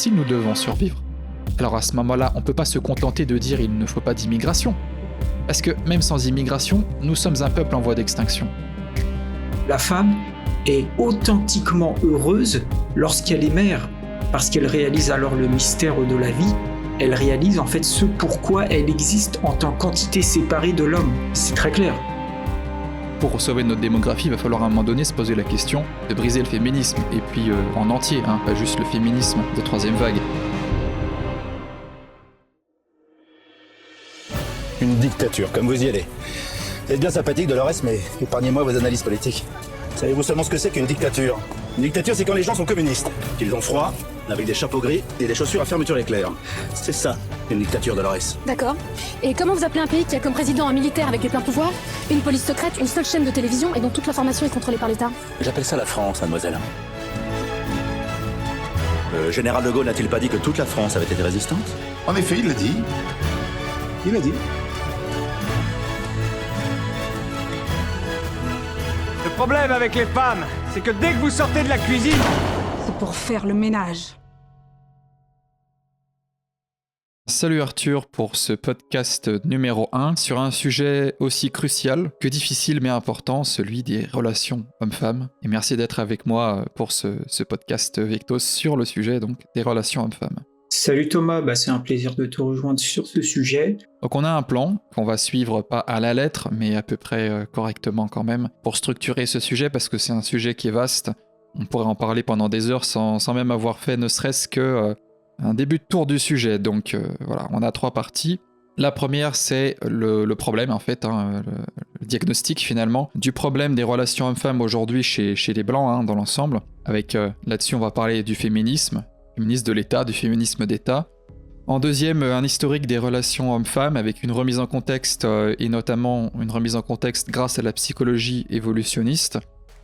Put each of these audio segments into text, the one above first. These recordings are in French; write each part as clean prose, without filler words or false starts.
difficile, nous devons survivre. Alors à ce moment-là, on ne peut pas se contenter de dire il ne faut pas d'immigration. Parce que même sans immigration, nous sommes un peuple en voie d'extinction. La femme est authentiquement heureuse lorsqu'elle est mère, parce qu'elle réalise alors le mystère de la vie. Elle réalise en fait ce pourquoi elle existe en tant qu'entité séparée de l'homme. C'est très clair. Pour sauver notre démographie, il va falloir à un moment donné se poser la question de briser le féminisme, et puis en entier, pas juste le féminisme de troisième vague. Une dictature, comme vous y allez. Vous êtes bien sympathique, Dolores, mais épargnez-moi vos analyses politiques. Savez-vous seulement ce que c'est qu'une dictature ? Une dictature, c'est quand les gens sont communistes, qu'ils ont froid, avec des chapeaux gris et des chaussures à fermeture éclair. C'est ça, une dictature, Dolores. D'accord. Et comment vous appelez un pays qui a comme président un militaire avec les pleins pouvoirs, une police secrète, une seule chaîne de télévision et dont toute l'information est contrôlée par l'État ? J'appelle ça la France, mademoiselle. Le général de Gaulle n'a-t-il pas dit que toute la France avait été résistante ? En effet, il l'a dit. Il l'a dit. Le problème avec les femmes, c'est que dès que vous sortez de la cuisine... C'est pour faire le ménage. Salut Arthur pour ce podcast numéro 1 sur un sujet aussi crucial que difficile mais important, celui des relations hommes-femmes. Et merci d'être avec moi pour ce podcast Victos sur le sujet donc des relations hommes-femmes. Salut Thomas, c'est un plaisir de te rejoindre sur ce sujet. Donc on a un plan qu'on va suivre pas à la lettre mais à peu près correctement quand même pour structurer ce sujet parce que c'est un sujet qui est vaste. On pourrait en parler pendant des heures sans même avoir fait ne serait-ce que un début de tour du sujet. Donc voilà, on a 3 parties. La première c'est le problème en fait, le diagnostic finalement du problème des relations hommes-femmes aujourd'hui chez les blancs dans l'ensemble. Avec là-dessus on va parler du féminisme de l'État, du féminisme d'État. En deuxième, un historique des relations hommes-femmes avec une remise en contexte et notamment une remise en contexte grâce à la psychologie évolutionniste,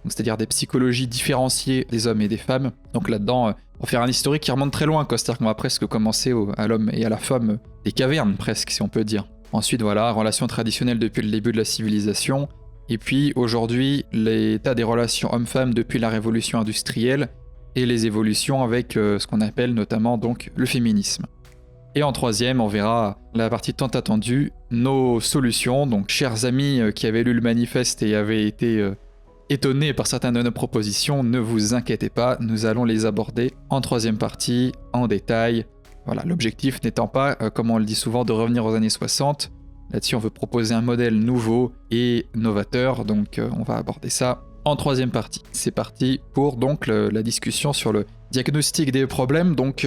donc c'est-à-dire des psychologies différenciées des hommes et des femmes. Donc là-dedans, on va faire un historique qui remonte très loin, c'est-à-dire qu'on va presque commencer à l'homme et à la femme des cavernes presque, si on peut dire. Ensuite, voilà, relations traditionnelles depuis le début de la civilisation. Et puis aujourd'hui, l'état des relations hommes-femmes depuis la révolution industrielle et les évolutions avec ce qu'on appelle notamment donc le féminisme. Et en troisième, on verra la partie tant attendue, nos solutions. Donc chers amis qui avaient lu le manifeste et avaient été étonnés par certaines de nos propositions, ne vous inquiétez pas, nous allons les aborder en troisième partie, en détail. Voilà, l'objectif n'étant pas, comme on le dit souvent, de revenir aux années 60. Là-dessus, on veut proposer un modèle nouveau et novateur, donc on va aborder ça en troisième partie. C'est parti pour donc la discussion sur le diagnostic des problèmes. Donc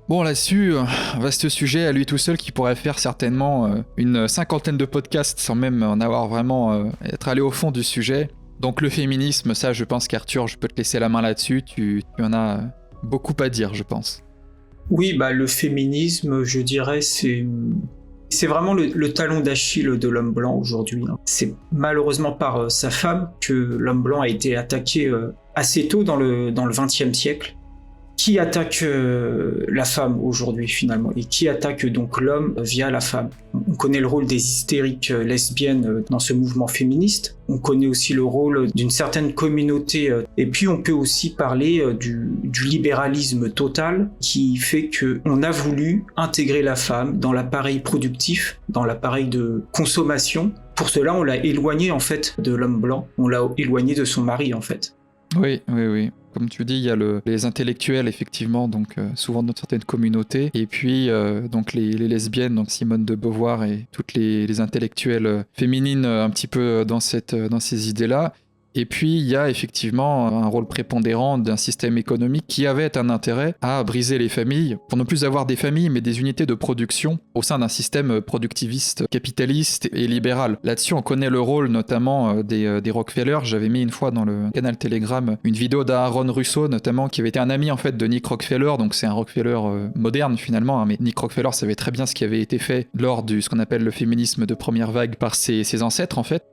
bon, là-dessus, vaste sujet à lui tout seul qui pourrait faire certainement une 50aine de podcasts sans même en avoir vraiment être allé au fond du sujet. Donc le féminisme, ça je pense qu'Arthur, je peux te laisser la main là-dessus, tu en as beaucoup à dire je pense. Oui, le féminisme, je dirais, c'est vraiment le talon d'Achille de l'homme blanc aujourd'hui. C'est malheureusement par sa femme que l'homme blanc a été attaqué assez tôt dans le XXe siècle. Qui attaque la femme aujourd'hui finalement et qui attaque donc l'homme via la femme. On connaît le rôle des hystériques lesbiennes dans ce mouvement féministe. On connaît aussi le rôle d'une certaine communauté. Et puis on peut aussi parler du libéralisme total qui fait qu'on a voulu intégrer la femme dans l'appareil productif, dans l'appareil de consommation. Pour cela, on l'a éloigné en fait de l'homme blanc. On l'a éloigné de son mari en fait. Oui. Comme tu dis, il y a les intellectuels, effectivement, donc souvent dans certaines communautés, et puis donc les lesbiennes, donc Simone de Beauvoir et toutes les intellectuelles féminines un petit peu dans ces idées-là. Et puis, il y a effectivement un rôle prépondérant d'un système économique qui avait un intérêt à briser les familles, pour ne plus avoir des familles, mais des unités de production au sein d'un système productiviste, capitaliste et libéral. Là-dessus, on connaît le rôle notamment des Rockefeller. J'avais mis une fois dans le canal Telegram une vidéo d'Aaron Russo, notamment, qui avait été un ami en fait de Nick Rockefeller, donc c'est un Rockefeller moderne finalement, mais Nick Rockefeller savait très bien ce qui avait été fait lors du ce qu'on appelle le féminisme de première vague par ses ancêtres en fait.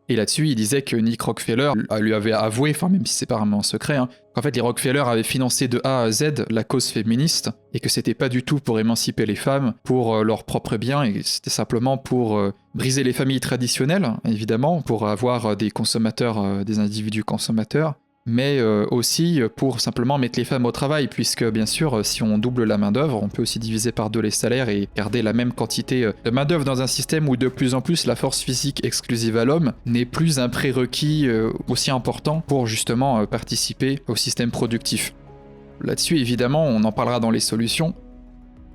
Et là-dessus, il disait que Nick Rockefeller lui avait avoué, même si c'est pas vraiment un secret, qu'en fait les Rockefeller avaient financé de A à Z la cause féministe et que c'était pas du tout pour émanciper les femmes, pour leur propre bien, et c'était simplement pour briser les familles traditionnelles, évidemment, pour avoir des consommateurs, des individus consommateurs. mais aussi pour simplement mettre les femmes au travail, puisque bien sûr, si on double la main-d'œuvre, on peut aussi diviser par 2 les salaires et garder la même quantité de main-d'œuvre dans un système où de plus en plus la force physique exclusive à l'homme n'est plus un prérequis aussi important pour justement participer au système productif. Là-dessus, évidemment, on en parlera dans les solutions.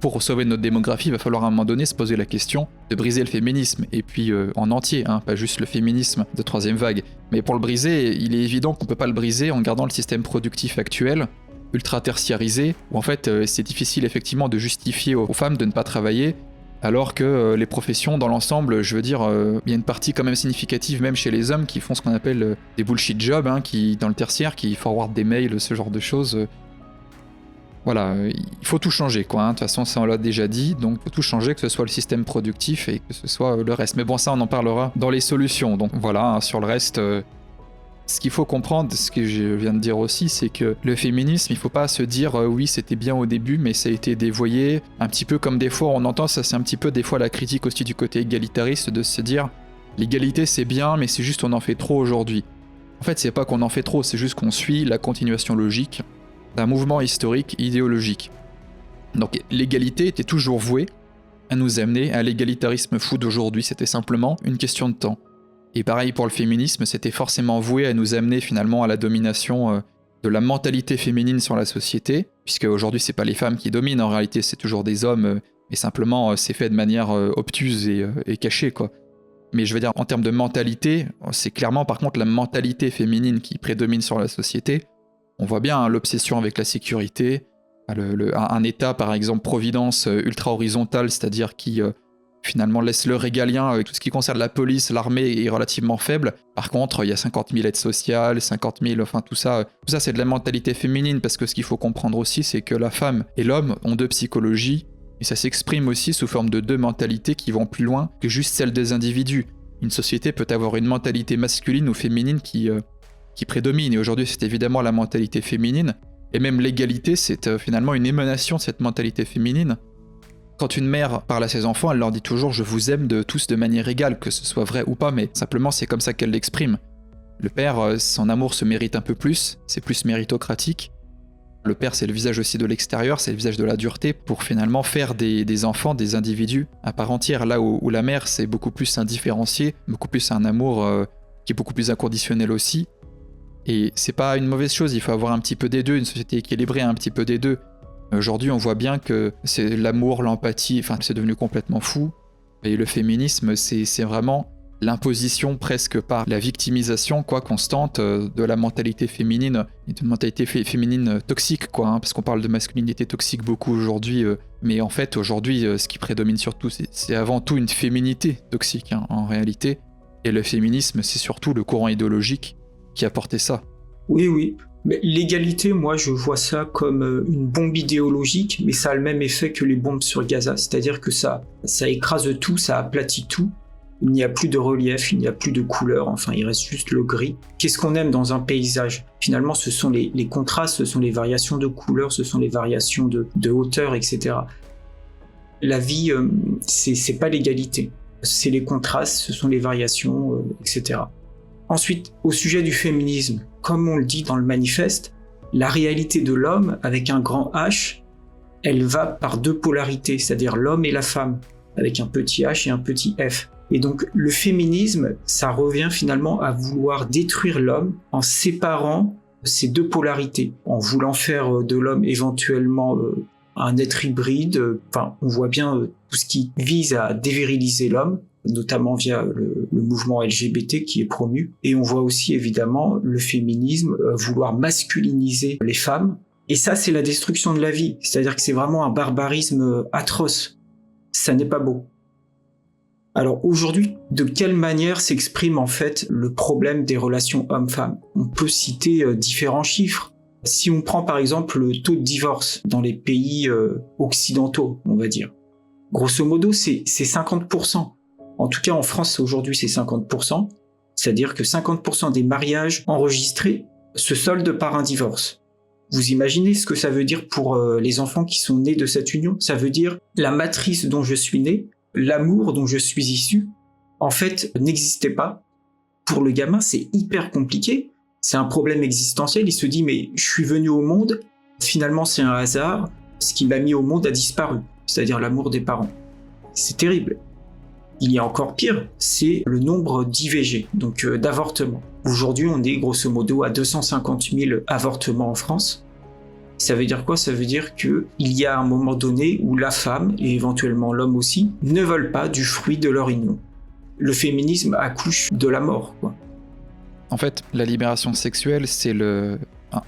Pour sauver notre démographie, il va falloir à un moment donné se poser la question de briser le féminisme, et puis en entier, hein, pas juste le féminisme de 3ème vague. Mais pour le briser, il est évident qu'on ne peut pas le briser en gardant le système productif actuel, ultra tertiarisé, où en fait c'est difficile effectivement de justifier aux femmes de ne pas travailler, alors que les professions dans l'ensemble, je veux dire, il y a une partie quand même significative même chez les hommes qui font ce qu'on appelle des bullshit jobs, hein, qui dans le tertiaire, qui forward des mails, ce genre de choses. Voilà, il faut tout changer, quoi. De toute façon, ça on l'a déjà dit, donc il faut tout changer, que ce soit le système productif et que ce soit le reste. Mais bon, ça on en parlera dans les solutions. Donc voilà, hein, sur le reste, ce qu'il faut comprendre, ce que je viens de dire aussi, c'est que le féminisme, il faut pas se dire oui, c'était bien au début, mais ça a été dévoyé. Un petit peu comme des fois on entend, ça c'est un petit peu des fois la critique aussi du côté égalitariste, de se dire l'égalité c'est bien, mais c'est juste on en fait trop aujourd'hui. En fait, c'est pas qu'on en fait trop, c'est juste qu'on suit la continuation logique d'un mouvement historique idéologique. Donc l'égalité était toujours vouée à nous amener à l'égalitarisme fou d'aujourd'hui, c'était simplement une question de temps. Et pareil pour le féminisme, c'était forcément voué à nous amener finalement à la domination de la mentalité féminine sur la société, puisque aujourd'hui c'est pas les femmes qui dominent, en réalité c'est toujours des hommes, mais simplement c'est fait de manière obtuse et cachée, quoi. Mais je veux dire, en termes de mentalité, c'est clairement par contre la mentalité féminine qui prédomine sur la société. On voit bien hein, l'obsession avec la sécurité, un État par exemple providence ultra-horizontale, c'est-à-dire qui finalement laisse le régalien, tout ce qui concerne la police, l'armée est relativement faible. Par contre, il y a 50 000 aides sociales, 50 000, enfin tout ça c'est de la mentalité féminine, parce que ce qu'il faut comprendre aussi, c'est que la femme et l'homme ont 2 psychologies, et ça s'exprime aussi sous forme de 2 mentalités qui vont plus loin que juste celle des individus. Une société peut avoir une mentalité masculine ou féminine qui prédomine, et aujourd'hui c'est évidemment la mentalité féminine, et même l'égalité c'est finalement une émanation de cette mentalité féminine. Quand une mère parle à ses enfants, elle leur dit toujours « je vous aime tous de manière égale », que ce soit vrai ou pas, mais simplement c'est comme ça qu'elle l'exprime. Le père, son amour se mérite un peu plus, c'est plus méritocratique. Le père c'est le visage aussi de l'extérieur, c'est le visage de la dureté, pour finalement faire des enfants, des individus à part entière, là où la mère c'est beaucoup plus indifférencié, beaucoup plus un amour qui est beaucoup plus inconditionnel aussi. Et c'est pas une mauvaise chose, il faut avoir un petit peu des deux, une société équilibrée a un petit peu des deux. Aujourd'hui, on voit bien que c'est l'amour, l'empathie, enfin c'est devenu complètement fou. Et le féminisme, c'est vraiment l'imposition presque par la victimisation, quoi, constante de la mentalité féminine, et d'une mentalité féminine toxique, quoi, hein, parce qu'on parle de masculinité toxique beaucoup aujourd'hui, mais en fait, aujourd'hui, ce qui prédomine surtout, c'est avant tout une féminité toxique, hein, en réalité. Et le féminisme, c'est surtout le courant idéologique qui a porté ça. Oui. Mais l'égalité, moi, je vois ça comme une bombe idéologique, mais ça a le même effet que les bombes sur Gaza. C'est-à-dire que ça écrase tout, ça aplatit tout. Il n'y a plus de relief, il n'y a plus de couleur, enfin, il reste juste le gris. Qu'est-ce qu'on aime dans un paysage ? Finalement, ce sont les contrastes, ce sont les variations de couleurs, ce sont les variations de hauteur, etc. La vie, c'est pas l'égalité. C'est les contrastes, ce sont les variations, etc. Ensuite, au sujet du féminisme, comme on le dit dans le manifeste, la réalité de l'homme, avec un grand H, elle va par 2 polarités, c'est-à-dire l'homme et la femme, avec un petit H et un petit F. Et donc le féminisme, ça revient finalement à vouloir détruire l'homme en séparant ces 2 polarités, en voulant faire de l'homme éventuellement un être hybride. Enfin, on voit bien tout ce qui vise à déviriliser l'homme, notamment via le mouvement LGBT qui est promu. Et on voit aussi évidemment le féminisme vouloir masculiniser les femmes. Et ça, c'est la destruction de la vie. C'est-à-dire que c'est vraiment un barbarisme atroce. Ça n'est pas beau. Alors aujourd'hui, de quelle manière s'exprime en fait le problème des relations hommes-femmes ? On peut citer différents chiffres. Si on prend par exemple le taux de divorce dans les pays occidentaux, on va dire, grosso modo, c'est 50%. En tout cas, en France, aujourd'hui, c'est 50%. C'est-à-dire que 50% des mariages enregistrés se soldent par un divorce. Vous imaginez ce que ça veut dire pour les enfants qui sont nés de cette union ? Ça veut dire la matrice dont je suis né, l'amour dont je suis issu, en fait, n'existait pas. Pour le gamin, c'est hyper compliqué. C'est un problème existentiel. Il se dit, mais je suis venu au monde, finalement c'est un hasard, ce qui m'a mis au monde a disparu, c'est-à-dire l'amour des parents. C'est terrible. Il y a encore pire, c'est le nombre d'IVG, donc d'avortements. Aujourd'hui, on est grosso modo à 250 000 avortements en France. Ça veut dire quoi? Ça veut dire qu'il y a un moment donné où la femme, et éventuellement l'homme aussi, ne veulent pas du fruit de leur union. Le féminisme accouche de la mort, quoi. En fait, la libération sexuelle, c'est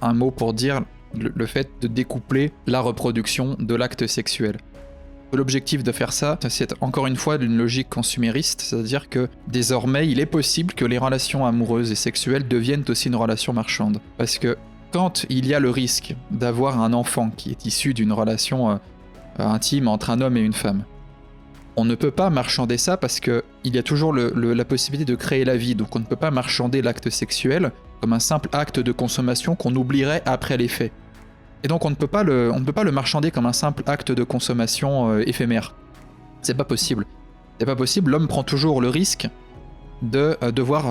un mot pour dire le fait de découpler la reproduction de l'acte sexuel. L'objectif de faire ça, c'est encore une fois d'une logique consumériste, c'est-à-dire que désormais, il est possible que les relations amoureuses et sexuelles deviennent aussi une relation marchande. Parce que quand il y a le risque d'avoir un enfant qui est issu d'une relation intime entre un homme et une femme, on ne peut pas marchander ça parce qu'il y a toujours la possibilité de créer la vie, donc on ne peut pas marchander l'acte sexuel comme un simple acte de consommation qu'on oublierait après les faits. Et donc on ne peut pas le marchander comme un simple acte de consommation éphémère. C'est pas possible. C'est pas possible, l'homme prend toujours le risque de devoir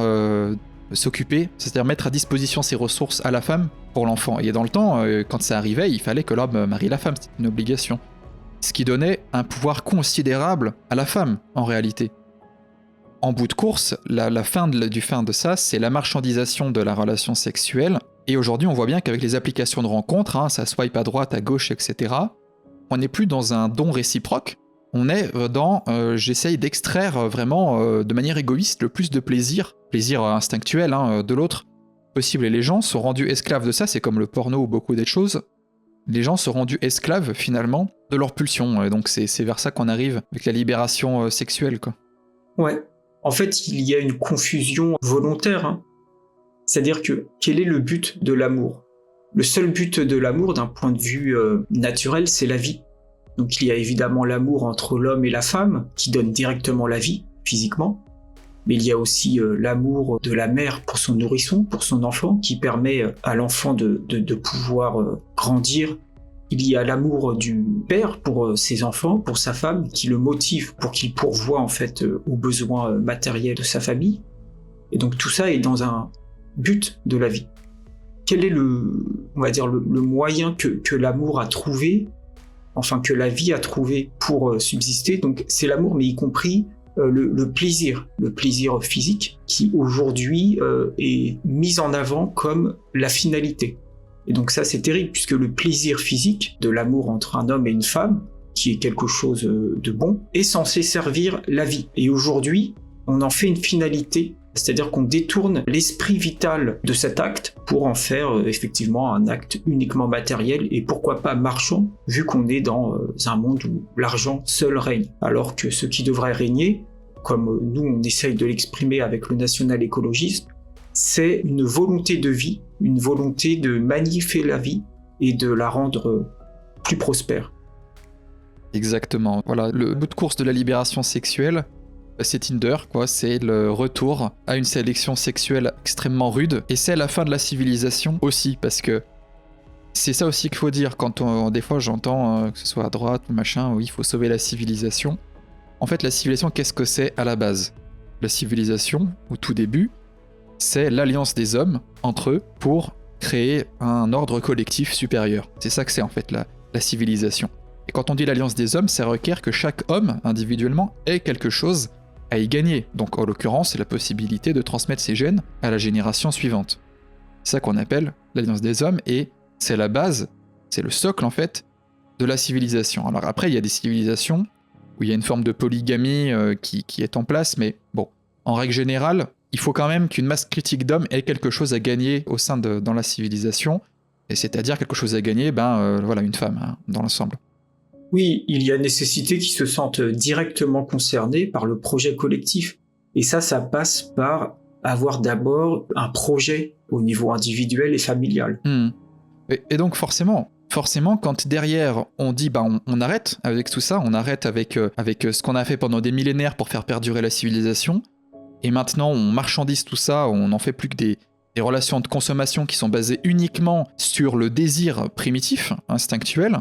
s'occuper, c'est-à-dire mettre à disposition ses ressources à la femme pour l'enfant. Et dans le temps, quand ça arrivait, il fallait que l'homme marie la femme, c'était une obligation. Ce qui donnait un pouvoir considérable à la femme, en réalité. En bout de course, la fin de ça, c'est la marchandisation de la relation sexuelle. Et aujourd'hui, on voit bien qu'avec les applications de rencontres, ça swipe à droite, à gauche, etc., on n'est plus dans un don réciproque, on est dans j'essaye d'extraire vraiment de manière égoïste le plus de plaisir instinctuel de l'autre possible. Et les gens sont rendus esclaves de ça, c'est comme le porno ou beaucoup d'autres choses. Les gens sont rendus esclaves finalement de leur pulsion. Et donc c'est vers ça qu'on arrive avec la libération sexuelle, quoi. Ouais. En fait, il y a une confusion volontaire. C'est-à-dire que quel est le but de l'amour? Le seul but de l'amour, d'un point de vue naturel, c'est la vie. Donc il y a évidemment l'amour entre l'homme et la femme, qui donne directement la vie, physiquement. Mais il y a aussi l'amour de la mère pour son nourrisson, pour son enfant, qui permet à l'enfant de pouvoir grandir. Il y a l'amour du père pour ses enfants, pour sa femme, qui le motive pour qu'il pourvoie en fait aux besoins matériels de sa famille. Et donc tout ça est dans un but de la vie. Quel est le moyen que l'amour a trouvé, enfin que la vie a trouvé pour subsister? Donc c'est l'amour, mais y compris le plaisir physique, qui aujourd'hui est mis en avant comme la finalité. Et donc ça c'est terrible, puisque le plaisir physique de l'amour entre un homme et une femme, qui est quelque chose de bon, est censé servir la vie. Et aujourd'hui, on en fait une finalité, c'est-à-dire qu'on détourne l'esprit vital de cet acte pour en faire effectivement un acte uniquement matériel et pourquoi pas marchand, vu qu'on est dans un monde où l'argent seul règne. Alors que ce qui devrait régner, comme nous on essaye de l'exprimer avec le national-écologisme, c'est une volonté de vie, une volonté de magnifier la vie et de la rendre plus prospère. Exactement. Voilà, le bout de course de la libération sexuelle, c'est Tinder, quoi. C'est le retour à une sélection sexuelle extrêmement rude. Et c'est la fin de la civilisation aussi, parce que c'est ça aussi qu'il faut dire. Quand des fois j'entends que ce soit à droite ou machin, oui, il faut sauver la civilisation. En fait, la civilisation, qu'est-ce que c'est à la base? La civilisation, au tout début, c'est l'alliance des hommes entre eux pour créer un ordre collectif supérieur. C'est ça que c'est en fait la civilisation. Et quand on dit l'alliance des hommes, ça requiert que chaque homme, individuellement, ait quelque chose à y gagner. Donc en l'occurrence, c'est la possibilité de transmettre ses gènes à la génération suivante. C'est ça qu'on appelle l'alliance des hommes, et c'est la base, c'est le socle en fait, de la civilisation. Alors après, il y a des civilisations où il y a une forme de polygamie qui est en place, mais bon, en règle générale, il faut quand même qu'une masse critique d'hommes ait quelque chose à gagner au sein dans la civilisation, et c'est-à-dire quelque chose à gagner, voilà, une femme, dans l'ensemble. Oui, il y a nécessité qu'ils se sentent directement concernés par le projet collectif. Et ça passe par avoir d'abord un projet au niveau individuel et familial. Et donc forcément, quand derrière on dit on arrête avec tout ça, on arrête avec ce qu'on a fait pendant des millénaires pour faire perdurer la civilisation, et maintenant on marchandise tout ça, on n'en fait plus que des relations de consommation qui sont basées uniquement sur le désir primitif, instinctuel,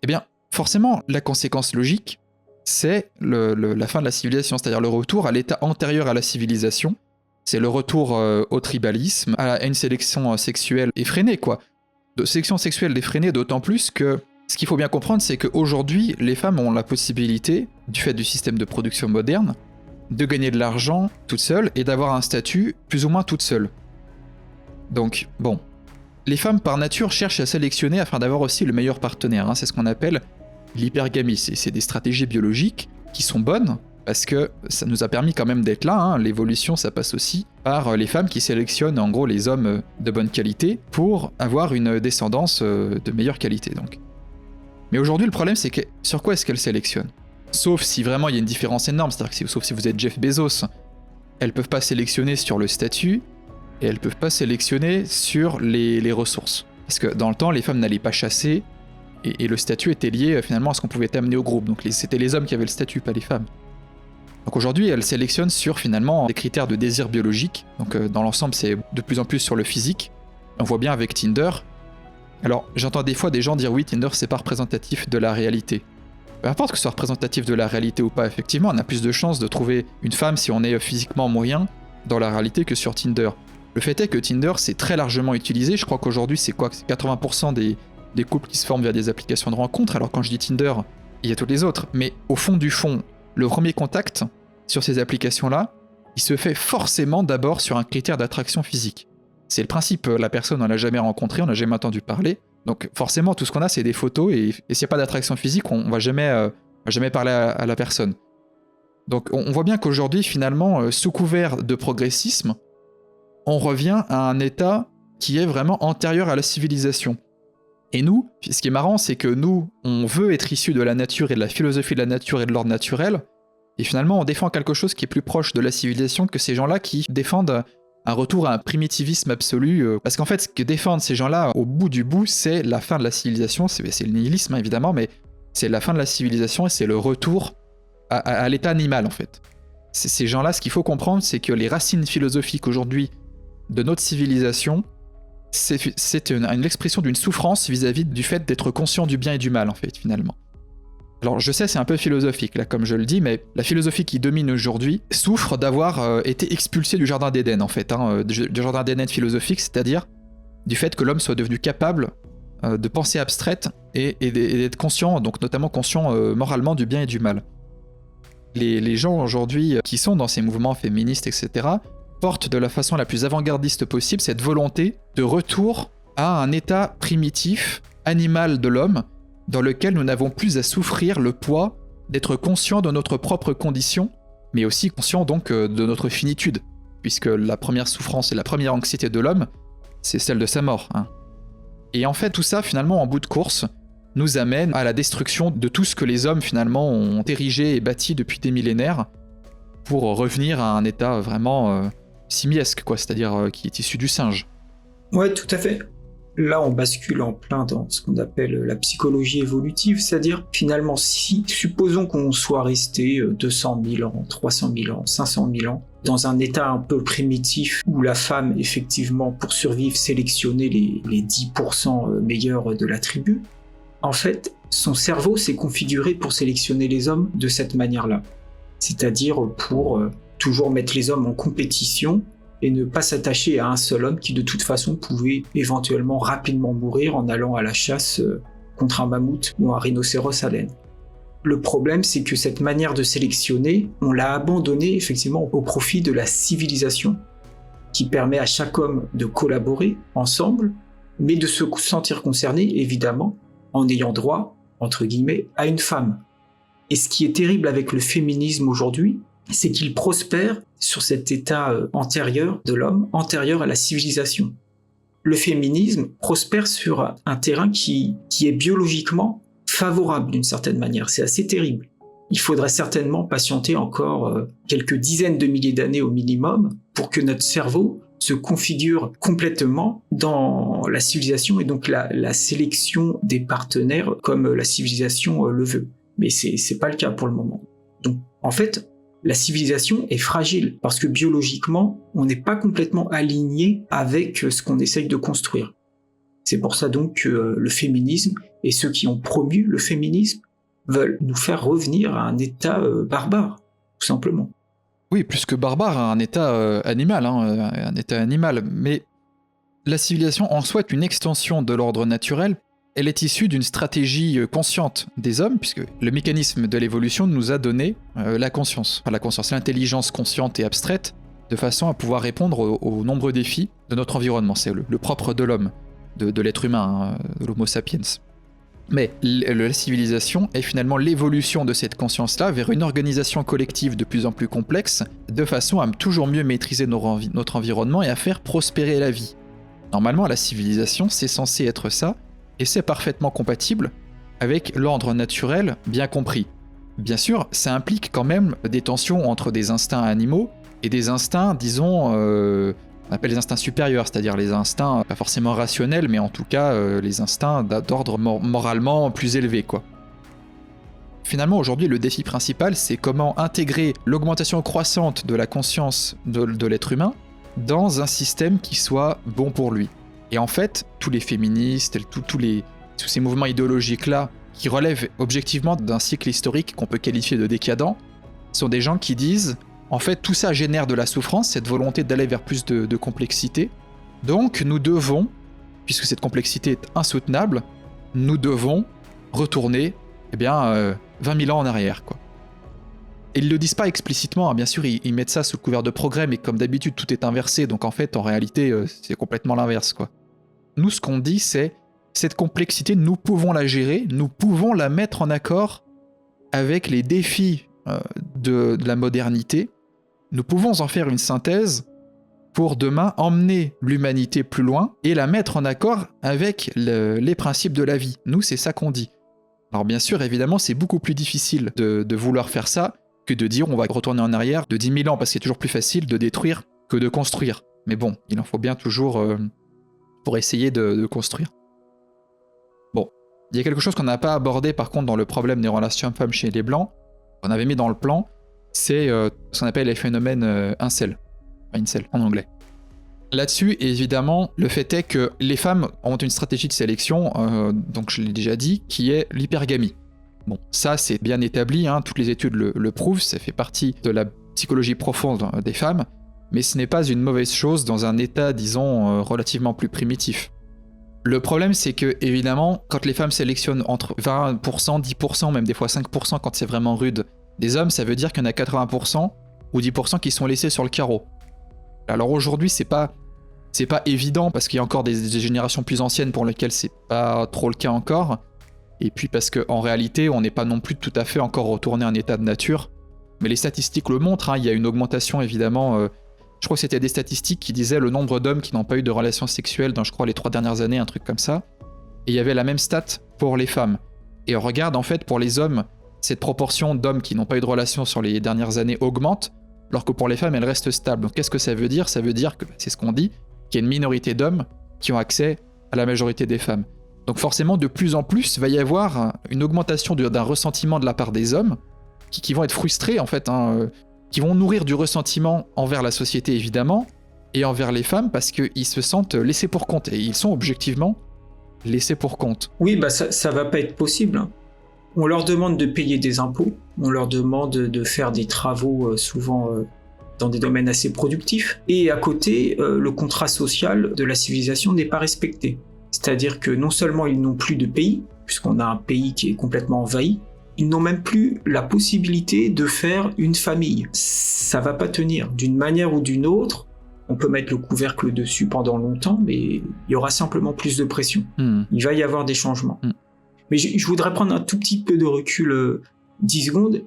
eh bien forcément la conséquence logique, c'est la fin de la civilisation, c'est-à-dire le retour à l'état antérieur à la civilisation, C'est le retour au tribalisme, à une sélection sexuelle effrénée, quoi. De sélection sexuelle effrénée, d'autant plus que ce qu'il faut bien comprendre, c'est qu'aujourd'hui, les femmes ont la possibilité, du fait du système de production moderne, de gagner de l'argent toutes seules et d'avoir un statut plus ou moins toutes seules. Donc, bon. Les femmes, par nature, cherchent à sélectionner afin d'avoir aussi le meilleur partenaire. Hein. C'est ce qu'on appelle l'hypergamie. C'est des stratégies biologiques qui sont bonnes, parce que ça nous a permis quand même d'être là. Hein. L'évolution, ça passe aussi par les femmes qui sélectionnent en gros les hommes de bonne qualité pour avoir une descendance de meilleure qualité. Donc. Mais aujourd'hui, le problème, c'est que sur quoi est-ce qu'elles sélectionnent ? Sauf si vraiment il y a une différence énorme, c'est-à-dire que sauf si vous êtes Jeff Bezos, elles peuvent pas sélectionner sur le statut, et elles peuvent pas sélectionner sur les ressources. Parce que dans le temps, les femmes n'allaient pas chasser, et le statut était lié finalement à ce qu'on pouvait amener au groupe. Donc c'était les hommes qui avaient le statut, pas les femmes. Donc aujourd'hui, elles sélectionnent sur finalement des critères de désir biologique. Donc dans l'ensemble, c'est de plus en plus sur le physique. On voit bien avec Tinder. Alors j'entends des fois des gens dire oui, Tinder c'est pas représentatif de la réalité. Peu importe que ce soit représentatif de la réalité ou pas, effectivement, on a plus de chances de trouver une femme si on est physiquement moyen dans la réalité que sur Tinder. Le fait est que Tinder, c'est très largement utilisé. Je crois qu'aujourd'hui, c'est 80% des couples qui se forment via des applications de rencontres. Alors quand je dis Tinder, il y a tous les autres. Mais au fond du fond, le premier contact sur ces applications-là, il se fait forcément d'abord sur un critère d'attraction physique. C'est le principe, la personne, on l'a jamais rencontrée, on n'a jamais entendu parler. Donc forcément, tout ce qu'on a, c'est des photos. Et s'il n'y a pas d'attraction physique, on va jamais parler à la personne. Donc on voit bien qu'aujourd'hui, finalement, sous couvert de progressisme, on revient à un état qui est vraiment antérieur à la civilisation. Et nous, ce qui est marrant, c'est que nous, on veut être issus de la nature et de la philosophie de la nature et de l'ordre naturel, et finalement on défend quelque chose qui est plus proche de la civilisation que ces gens-là qui défendent un retour à un primitivisme absolu. Parce qu'en fait, ce que défendent ces gens-là, au bout du bout, c'est la fin de la civilisation, c'est le nihilisme hein, évidemment, mais c'est la fin de la civilisation et c'est le retour à l'état animal en fait. Ces gens-là, ce qu'il faut comprendre, c'est que les racines philosophiques aujourd'hui de notre civilisation, c'est une expression d'une souffrance vis-à-vis du fait d'être conscient du bien et du mal, en fait, finalement. Alors, je sais, c'est un peu philosophique, là, comme je le dis, mais la philosophie qui domine aujourd'hui souffre d'avoir été expulsée du jardin d'Éden, en fait, hein, du jardin d'Éden philosophique, c'est-à-dire du fait que l'homme soit devenu capable de pensée abstraite et d'être conscient, donc notamment conscient moralement du bien et du mal. Les gens aujourd'hui qui sont dans ces mouvements féministes, etc., porte de la façon la plus avant-gardiste possible cette volonté de retour à un état primitif, animal de l'homme, dans lequel nous n'avons plus à souffrir le poids d'être conscient de notre propre condition, mais aussi conscient donc de notre finitude, puisque la première souffrance et la première anxiété de l'homme, c'est celle de sa mort. Hein. Et en fait, tout ça, finalement, en bout de course, nous amène à la destruction de tout ce que les hommes, finalement, ont érigé et bâti depuis des millénaires, pour revenir à un état vraiment simiesque, quoi, c'est-à-dire qui est issu du singe. Ouais, tout à fait. Là, on bascule en plein dans ce qu'on appelle la psychologie évolutive, c'est-à-dire finalement, si supposons qu'on soit resté 200 000 ans, 300 000 ans, 500 000 ans, dans un état un peu primitif où la femme, effectivement, pour survivre, sélectionnait les 10% meilleurs de la tribu, en fait, son cerveau s'est configuré pour sélectionner les hommes de cette manière-là. C'est-à-dire pour toujours mettre les hommes en compétition et ne pas s'attacher à un seul homme qui de toute façon pouvait éventuellement rapidement mourir en allant à la chasse contre un mammouth ou un rhinocéros à laine. Le problème, c'est que cette manière de sélectionner, on l'a abandonnée effectivement au profit de la civilisation, qui permet à chaque homme de collaborer ensemble, mais de se sentir concerné, évidemment, en ayant droit, entre guillemets, à une femme. Et ce qui est terrible avec le féminisme aujourd'hui, c'est qu'il prospère sur cet état antérieur de l'homme, antérieur à la civilisation. Le féminisme prospère sur un terrain qui est biologiquement favorable d'une certaine manière. C'est assez terrible. Il faudrait certainement patienter encore quelques dizaines de milliers d'années au minimum pour que notre cerveau se configure complètement dans la civilisation et donc la sélection des partenaires comme la civilisation le veut. Mais c'est pas le cas pour le moment. Donc, en fait, la civilisation est fragile parce que biologiquement, on n'est pas complètement aligné avec ce qu'on essaye de construire. C'est pour ça donc que le féminisme et ceux qui ont promu le féminisme veulent nous faire revenir à un état barbare, tout simplement. Oui, plus que barbare, un état animal, un état animal. Mais la civilisation en soi est une extension de l'ordre naturel. Elle est issue d'une stratégie consciente des hommes, puisque le mécanisme de l'évolution nous a donné la conscience. Enfin, la conscience, l'intelligence consciente et abstraite, de façon à pouvoir répondre aux nombreux défis de notre environnement. C'est le propre de l'homme, de l'être humain, de l'homo sapiens. Mais la civilisation est finalement l'évolution de cette conscience-là vers une organisation collective de plus en plus complexe, de façon à toujours mieux maîtriser notre environnement et à faire prospérer la vie. Normalement, la civilisation, c'est censé être ça, et c'est parfaitement compatible avec l'ordre naturel bien compris. Bien sûr, ça implique quand même des tensions entre des instincts animaux et des instincts, disons, on appelle les instincts supérieurs, c'est-à-dire les instincts pas forcément rationnels, mais en tout cas les instincts d'ordre moralement plus élevé, quoi. Finalement, aujourd'hui, le défi principal, c'est comment intégrer l'augmentation croissante de la conscience de l'être humain dans un système qui soit bon pour lui. Et en fait, tous les féministes, tous ces mouvements idéologiques-là, qui relèvent objectivement d'un cycle historique qu'on peut qualifier de décadent, sont des gens qui disent en fait, tout ça génère de la souffrance, cette volonté d'aller vers plus de complexité. Donc, nous devons, puisque cette complexité est insoutenable, nous devons retourner 20 000 ans en arrière, quoi. Et ils ne le disent pas explicitement, hein. Bien sûr, ils mettent ça sous le couvert de progrès, mais comme d'habitude, tout est inversé, donc en fait, en réalité, c'est complètement l'inverse, quoi. Nous, ce qu'on dit, c'est cette complexité, nous pouvons la gérer, nous pouvons la mettre en accord avec les défis de la modernité. Nous pouvons en faire une synthèse pour demain emmener l'humanité plus loin et la mettre en accord avec les principes de la vie. Nous, c'est ça qu'on dit. Alors bien sûr, évidemment, c'est beaucoup plus difficile de vouloir faire ça que de dire on va retourner en arrière de 10 000 ans, parce qu'il est toujours plus facile de détruire que de construire. Mais bon, il en faut bien toujours pour essayer de construire. Bon, il y a quelque chose qu'on n'a pas abordé par contre dans le problème des relations hommes-femmes chez les Blancs, qu'on avait mis dans le plan, c'est ce qu'on appelle les phénomènes incel en anglais. Là-dessus, évidemment, le fait est que les femmes ont une stratégie de sélection, donc je l'ai déjà dit, qui est l'hypergamie. Bon, ça c'est bien établi, hein, toutes les études le prouvent, ça fait partie de la psychologie profonde des femmes, mais ce n'est pas une mauvaise chose dans un état, disons, relativement plus primitif. Le problème, c'est que, évidemment, quand les femmes sélectionnent entre 20%, 10%, même des fois 5% quand c'est vraiment rude, des hommes, ça veut dire qu'il y en a 80% ou 10% qui sont laissés sur le carreau. Alors aujourd'hui, c'est pas évident parce qu'il y a encore des générations plus anciennes pour lesquelles c'est pas trop le cas encore. Et puis parce qu'en réalité, on n'est pas non plus tout à fait encore retourné à un état de nature. Mais les statistiques le montrent, hein, il y a une augmentation évidemment. Je crois que c'était des statistiques qui disaient le nombre d'hommes qui n'ont pas eu de relations sexuelles dans, je crois, les 3 dernières années, un truc comme ça. Et il y avait la même stat pour les femmes. Et on regarde en fait pour les hommes, cette proportion d'hommes qui n'ont pas eu de relations sur les dernières années augmente, alors que pour les femmes, elle reste stable. Donc qu'est-ce que ça veut dire ? Ça veut dire que, c'est ce qu'on dit, qu'il y a une minorité d'hommes qui ont accès à la majorité des femmes. Donc forcément, de plus en plus, il va y avoir une augmentation d'un ressentiment de la part des hommes, qui vont être frustrés en fait, hein, qui vont nourrir du ressentiment envers la société évidemment, et envers les femmes parce qu'ils se sentent laissés pour compte, et ils sont objectivement laissés pour compte. Oui, bah ça va pas être possible. On leur demande de payer des impôts, on leur demande de faire des travaux souvent dans des domaines assez productifs, et à côté, le contrat social de la civilisation n'est pas respecté. C'est-à-dire que non seulement ils n'ont plus de pays, puisqu'on a un pays qui est complètement envahi, ils n'ont même plus la possibilité de faire une famille. Ça va pas tenir. D'une manière ou d'une autre, on peut mettre le couvercle dessus pendant longtemps, mais il y aura simplement plus de pression. Il va y avoir des changements. Mais je voudrais prendre un tout petit peu de recul, 10 secondes.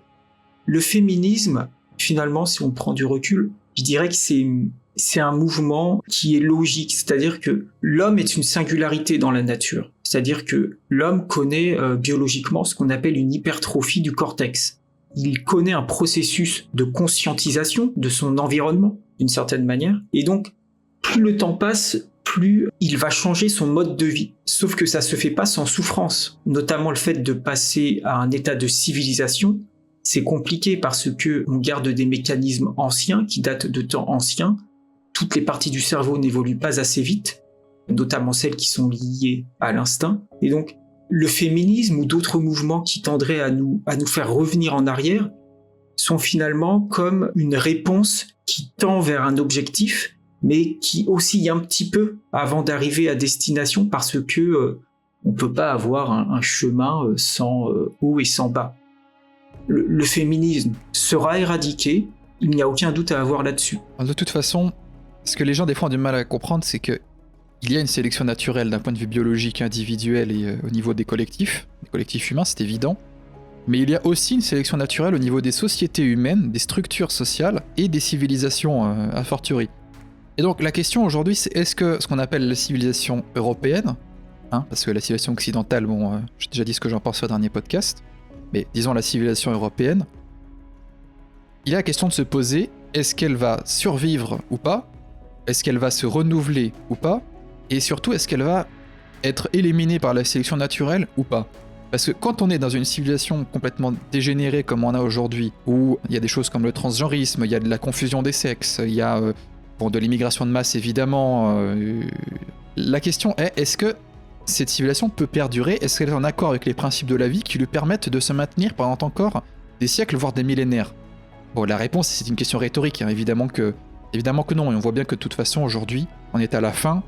Le féminisme, finalement, si on prend du recul, je dirais que c'est un mouvement qui est logique, c'est-à-dire que l'homme est une singularité dans la nature. C'est-à-dire que l'homme connaît biologiquement ce qu'on appelle une hypertrophie du cortex. Il connaît un processus de conscientisation de son environnement, d'une certaine manière. Et donc, plus le temps passe, plus il va changer son mode de vie. Sauf que ça se fait pas sans souffrance. Notamment le fait de passer à un état de civilisation, c'est compliqué parce que on garde des mécanismes anciens qui datent de temps anciens. Toutes les parties du cerveau n'évoluent pas assez vite, notamment celles qui sont liées à l'instinct. Et donc, le féminisme ou d'autres mouvements qui tendraient à nous faire revenir en arrière sont finalement comme une réponse qui tend vers un objectif, mais qui oscille un petit peu avant d'arriver à destination parce que on peut pas avoir un chemin sans haut et sans bas. Le féminisme sera éradiqué, il n'y a aucun doute à avoir là-dessus. De toute façon, ce que les gens des fois ont du mal à comprendre, c'est que il y a une sélection naturelle d'un point de vue biologique, individuel et au niveau des collectifs humains, c'est évident. Mais il y a aussi une sélection naturelle au niveau des sociétés humaines, des structures sociales et des civilisations a fortiori. Et donc la question aujourd'hui, c'est est-ce que ce qu'on appelle la civilisation européenne, parce que la civilisation occidentale, j'ai déjà dit ce que j'en pense au dernier podcast, mais disons la civilisation européenne, il y a la question de se poser, est-ce qu'elle va survivre ou pas? Est-ce qu'elle va se renouveler ou pas? Et surtout, est-ce qu'elle va être éliminée par la sélection naturelle ou pas? Parce que quand on est dans une civilisation complètement dégénérée comme on a aujourd'hui, où il y a des choses comme le transgenrisme, il y a de la confusion des sexes, il y a de l'immigration de masse évidemment, la question est, est-ce que cette civilisation peut perdurer? Est-ce qu'elle est en accord avec les principes de la vie qui lui permettent de se maintenir pendant encore des siècles, voire des millénaires? Bon, la réponse, c'est une question rhétorique, évidemment que non, et on voit bien que de toute façon, aujourd'hui, on est à la fin,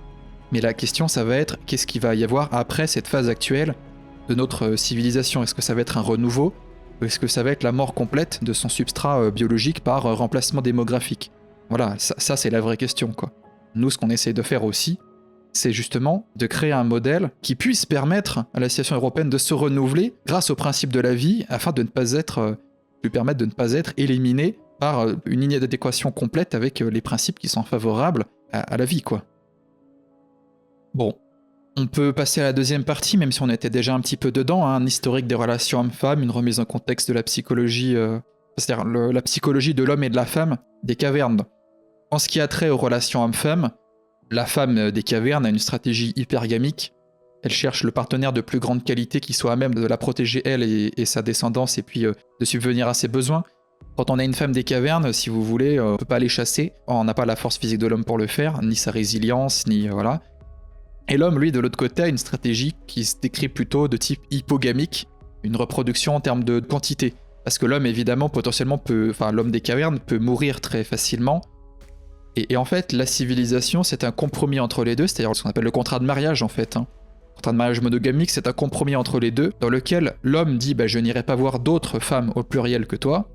mais la question, ça va être, qu'est-ce qu'il va y avoir après cette phase actuelle de notre civilisation? Est-ce que ça va être un renouveau? Ou est-ce que ça va être la mort complète de son substrat biologique par remplacement démographique? Voilà, ça c'est la vraie question, quoi. Nous, ce qu'on essaie de faire aussi, c'est justement de créer un modèle qui puisse permettre à la civilisation européenne de se renouveler grâce aux principes de la vie, afin de ne pas être, lui permettre de ne pas être éliminé par une ligne d'adéquation complète avec les principes qui sont favorables à la vie, quoi. Bon, on peut passer à la deuxième partie, même si on était déjà un petit peu dedans, un historique des relations hommes-femmes, une remise en contexte de la psychologie, c'est-à-dire la psychologie de l'homme et de la femme des cavernes. En ce qui a trait aux relations hommes-femmes, la femme des cavernes a une stratégie hypergamique. Elle cherche le partenaire de plus grande qualité qui soit à même de la protéger elle et sa descendance, et puis de subvenir à ses besoins. Quand on a une femme des cavernes, si vous voulez, on peut pas les chasser, on n'a pas la force physique de l'homme pour le faire, ni sa résilience, ni voilà. Et l'homme, lui, de l'autre côté, a une stratégie qui se décrit plutôt de type hypogamique, une reproduction en termes de quantité. Parce que l'homme, évidemment, potentiellement l'homme des cavernes peut mourir très facilement. Et en fait, la civilisation, c'est un compromis entre les deux, c'est-à-dire ce qu'on appelle le contrat de mariage, en fait. Le contrat de mariage monogamique, c'est un compromis entre les deux, dans lequel l'homme dit je n'irai pas voir d'autres femmes au pluriel que toi,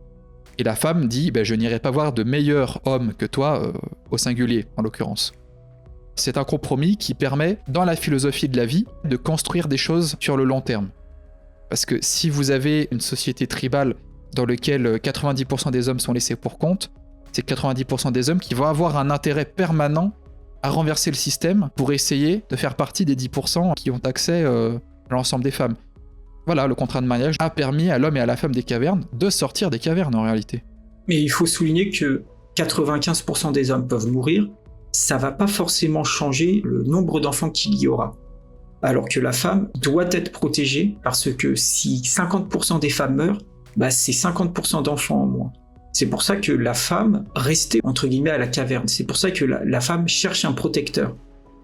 et la femme dit je n'irai pas voir de meilleurs hommes que toi, au singulier, en l'occurrence. C'est un compromis qui permet, dans la philosophie de la vie, de construire des choses sur le long terme. Parce que si vous avez une société tribale dans laquelle 90% des hommes sont laissés pour compte, c'est 90% des hommes qui vont avoir un intérêt permanent à renverser le système pour essayer de faire partie des 10% qui ont accès à l'ensemble des femmes. Voilà, le contrat de mariage a permis à l'homme et à la femme des cavernes de sortir des cavernes en réalité. Mais il faut souligner que 95% des hommes peuvent mourir, ça va pas forcément changer le nombre d'enfants qu'il y aura. Alors que la femme doit être protégée parce que si 50% des femmes meurent, c'est 50% d'enfants en moins. C'est pour ça que la femme restait entre guillemets à la caverne. C'est pour ça que la femme cherche un protecteur.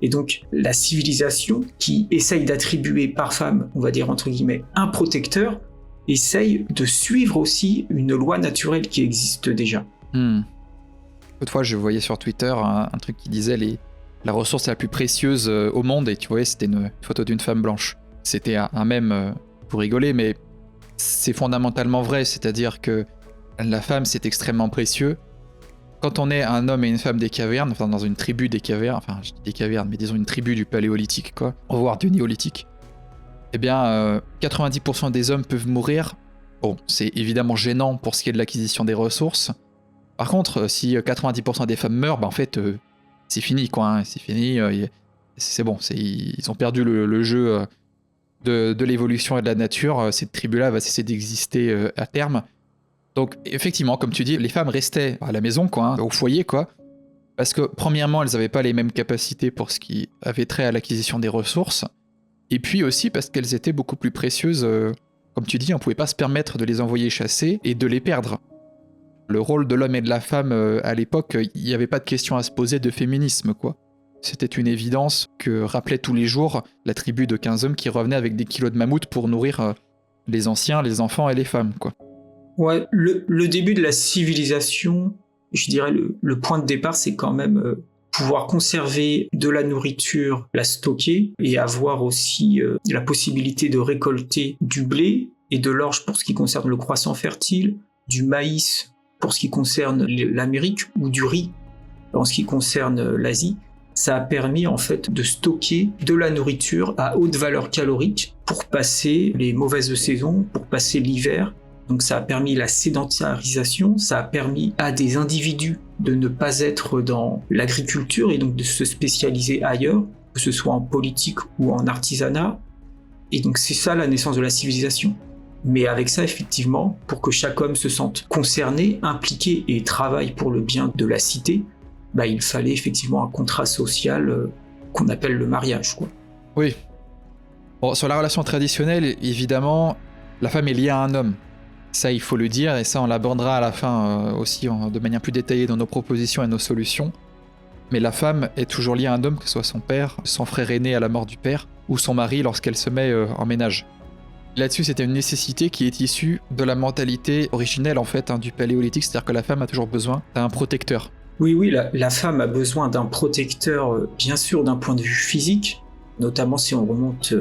Et donc la civilisation qui essaye d'attribuer par femme, on va dire entre guillemets, un protecteur, essaye de suivre aussi une loi naturelle qui existe déjà. Autrefois, je voyais sur Twitter un truc qui disait la ressource la plus précieuse au monde, et tu voyais, c'était une photo d'une femme blanche. C'était un mème pour rigoler, mais c'est fondamentalement vrai, c'est-à-dire que la femme, c'est extrêmement précieux. Quand on est un homme et une femme des cavernes, enfin dans une tribu des cavernes, enfin je dis des cavernes, mais disons une tribu du paléolithique, quoi, voire du néolithique, eh bien 90% des hommes peuvent mourir. Bon, c'est évidemment gênant pour ce qui est de l'acquisition des ressources. Par contre, si 90% des femmes meurent, en fait, c'est fini, quoi. C'est fini. C'est bon. Ils ont perdu le jeu de l'évolution et de la nature. Cette tribu-là va cesser d'exister à terme. Donc, effectivement, comme tu dis, les femmes restaient à la maison, quoi, au foyer, quoi. Parce que, premièrement, elles n'avaient pas les mêmes capacités pour ce qui avait trait à l'acquisition des ressources. Et puis aussi parce qu'elles étaient beaucoup plus précieuses. Comme tu dis, on ne pouvait pas se permettre de les envoyer chasser et de les perdre. Le rôle de l'homme et de la femme, à l'époque, il n'y avait pas de question à se poser de féminisme, quoi. C'était une évidence que rappelait tous les jours la tribu de 15 hommes qui revenaient avec des kilos de mammouth pour nourrir les anciens, les enfants et les femmes, quoi. Ouais, le début de la civilisation, je dirais le point de départ, c'est quand même pouvoir conserver de la nourriture, la stocker et avoir aussi la possibilité de récolter du blé et de l'orge pour ce qui concerne le croissant fertile, du maïs pour ce qui concerne l'Amérique ou du riz en ce qui concerne l'Asie. Ça a permis en fait de stocker de la nourriture à haute valeur calorique pour passer les mauvaises saisons, pour passer l'hiver. Donc ça a permis la sédentarisation, ça a permis à des individus de ne pas être dans l'agriculture et donc de se spécialiser ailleurs, que ce soit en politique ou en artisanat. Et donc c'est ça la naissance de la civilisation. Mais avec ça, effectivement, pour que chaque homme se sente concerné, impliqué et travaille pour le bien de la cité, il fallait effectivement un contrat social qu'on appelle le mariage, quoi. Oui. Bon, sur la relation traditionnelle, évidemment, la femme est liée à un homme. Ça, il faut le dire, et ça, on l'abordera à la fin aussi de manière plus détaillée dans nos propositions et nos solutions. Mais la femme est toujours liée à un homme, que ce soit son père, son frère aîné à la mort du père, ou son mari lorsqu'elle se met en ménage. Là-dessus, c'était une nécessité qui est issue de la mentalité originelle, en fait, du paléolithique, c'est-à-dire que la femme a toujours besoin d'un protecteur. Oui, la femme a besoin d'un protecteur, bien sûr, d'un point de vue physique, notamment si on remonte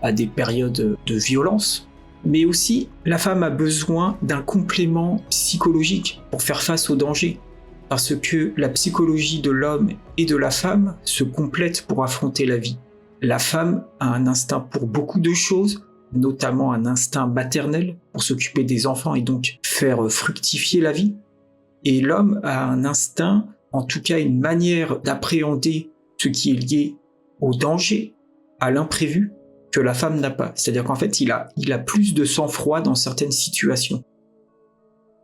à des périodes de violence, mais aussi la femme a besoin d'un complément psychologique pour faire face aux dangers, parce que la psychologie de l'homme et de la femme se complètent pour affronter la vie. La femme a un instinct pour beaucoup de choses, notamment un instinct maternel pour s'occuper des enfants et donc faire fructifier la vie. Et l'homme a un instinct, en tout cas une manière d'appréhender ce qui est lié au danger, à l'imprévu, que la femme n'a pas. C'est-à-dire qu'en fait, il a plus de sang-froid dans certaines situations.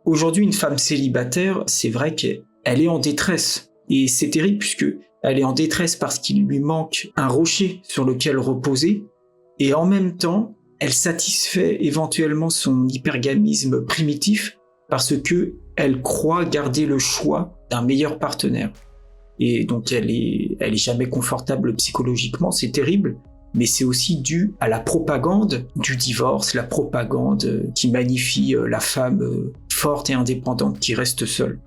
Aujourd'hui, une femme célibataire, c'est vrai qu'elle est en détresse. Et c'est terrible puisque elle est en détresse parce qu'il lui manque un rocher sur lequel reposer. Et en même temps, elle satisfait éventuellement son hypergamisme primitif parce que elle croit garder le choix d'un meilleur partenaire. Et donc elle est jamais confortable psychologiquement, c'est terrible, mais c'est aussi dû à la propagande du divorce, la propagande qui magnifie la femme forte et indépendante qui reste seule.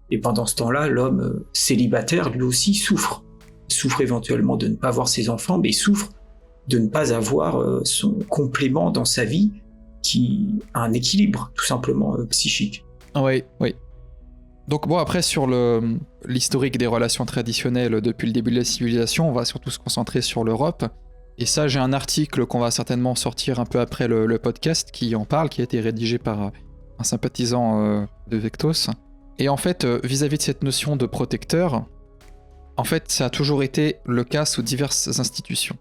Et pendant ce temps-là, l'homme célibataire, lui aussi, souffre. Il souffre éventuellement de ne pas voir ses enfants, mais il souffre de ne pas avoir son complément dans sa vie qui a un équilibre, tout simplement, psychique. Oui. Donc bon, après, sur l'historique des relations traditionnelles depuis le début de la civilisation, on va surtout se concentrer sur l'Europe. Et ça, j'ai un article qu'on va certainement sortir un peu après le podcast qui en parle, qui a été rédigé par un sympathisant de Vectos. Et en fait, vis-à-vis de cette notion de protecteur, en fait, ça a toujours été le cas sous diverses institutions.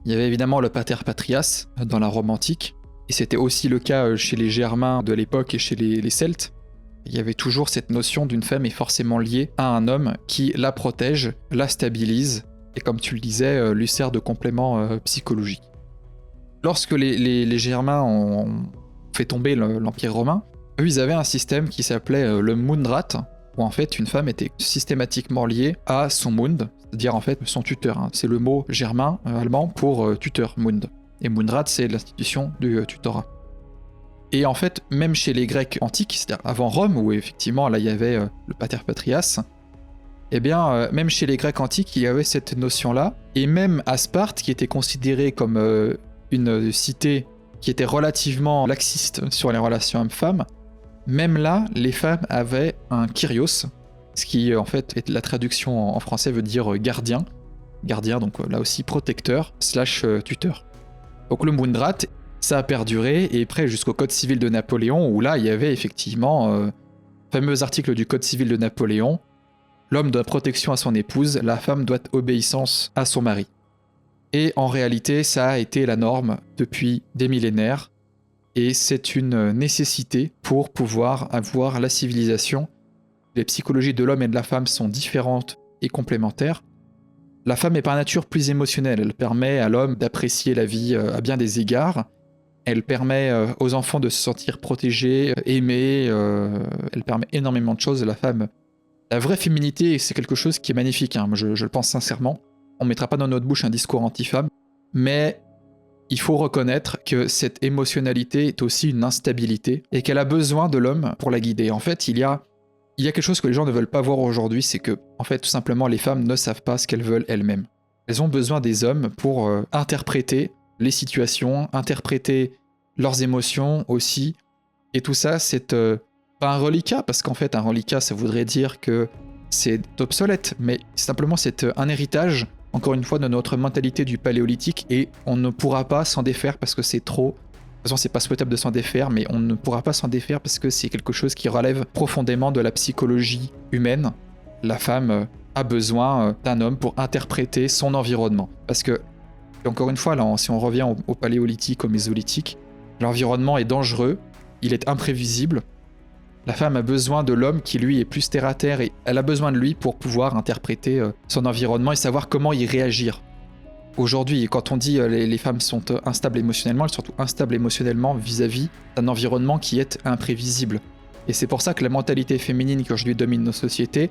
Il y avait évidemment le pater patrias dans la Rome antique, et c'était aussi le cas chez les Germains de l'époque et chez les Celtes. Il y avait toujours cette notion d'une femme est forcément liée à un homme qui la protège, la stabilise, et comme tu le disais, lui sert de complément psychologique. Lorsque les Germains ont fait tomber l'Empire romain, eux ils avaient un système qui s'appelait le Mundrat, où en fait une femme était systématiquement liée à son Mund, c'est-à-dire en fait son tuteur. C'est le mot germain allemand pour tuteur, Mund. Et Mundrat, c'est l'institution du tutorat. Et en fait, même chez les Grecs antiques, c'est-à-dire avant Rome, où effectivement là il y avait le pater patrias, eh bien même chez les Grecs antiques, il y avait cette notion-là, et même à Sparte, qui était considérée comme une cité qui était relativement laxiste sur les relations hommes-femmes, même là, les femmes avaient un kyrios, ce qui en fait, la traduction en français veut dire gardien. Gardien, donc là aussi protecteur / tuteur. Donc le Mundrat, ça a perduré, et après jusqu'au Code civil de Napoléon, où là il y avait effectivement fameux article du Code civil de Napoléon, l'homme doit protection à son épouse, la femme doit obéissance à son mari. Et en réalité, ça a été la norme depuis des millénaires, et c'est une nécessité pour pouvoir avoir la civilisation. Les psychologies de l'homme et de la femme sont différentes et complémentaires. La femme est par nature plus émotionnelle, elle permet à l'homme d'apprécier la vie à bien des égards, elle permet aux enfants de se sentir protégés, aimés, elle permet énormément de choses. La femme, la vraie féminité, c'est quelque chose qui est magnifique, hein. Je le pense sincèrement. On ne mettra pas dans notre bouche un discours anti-femme, mais il faut reconnaître que cette émotionnalité est aussi une instabilité et qu'elle a besoin de l'homme pour la guider. En fait, il y a quelque chose que les gens ne veulent pas voir aujourd'hui, c'est que, en fait, tout simplement, les femmes ne savent pas ce qu'elles veulent elles-mêmes. Elles ont besoin des hommes pour interpréter les situations, interpréter leurs émotions aussi. Et tout ça, c'est pas un reliquat, parce qu'en fait, un reliquat, ça voudrait dire que c'est obsolète, mais simplement, c'est un héritage, encore une fois, de notre mentalité du paléolithique, et on ne pourra pas s'en défaire parce que c'est trop. De toute façon, c'est pas souhaitable de s'en défaire, mais on ne pourra pas s'en défaire parce que c'est quelque chose qui relève profondément de la psychologie humaine. La femme a besoin d'un homme pour interpréter son environnement. Parce que, encore une fois, là, si on revient au paléolithique, au mésolithique, l'environnement est dangereux, il est imprévisible. La femme a besoin de l'homme qui, lui, est plus terre-à-terre, et elle a besoin de lui pour pouvoir interpréter son environnement et savoir comment y réagir. Aujourd'hui, quand on dit les femmes sont instables émotionnellement, elles sont surtout instables émotionnellement vis-à-vis d'un environnement qui est imprévisible. Et c'est pour ça que la mentalité féminine qui aujourd'hui domine nos sociétés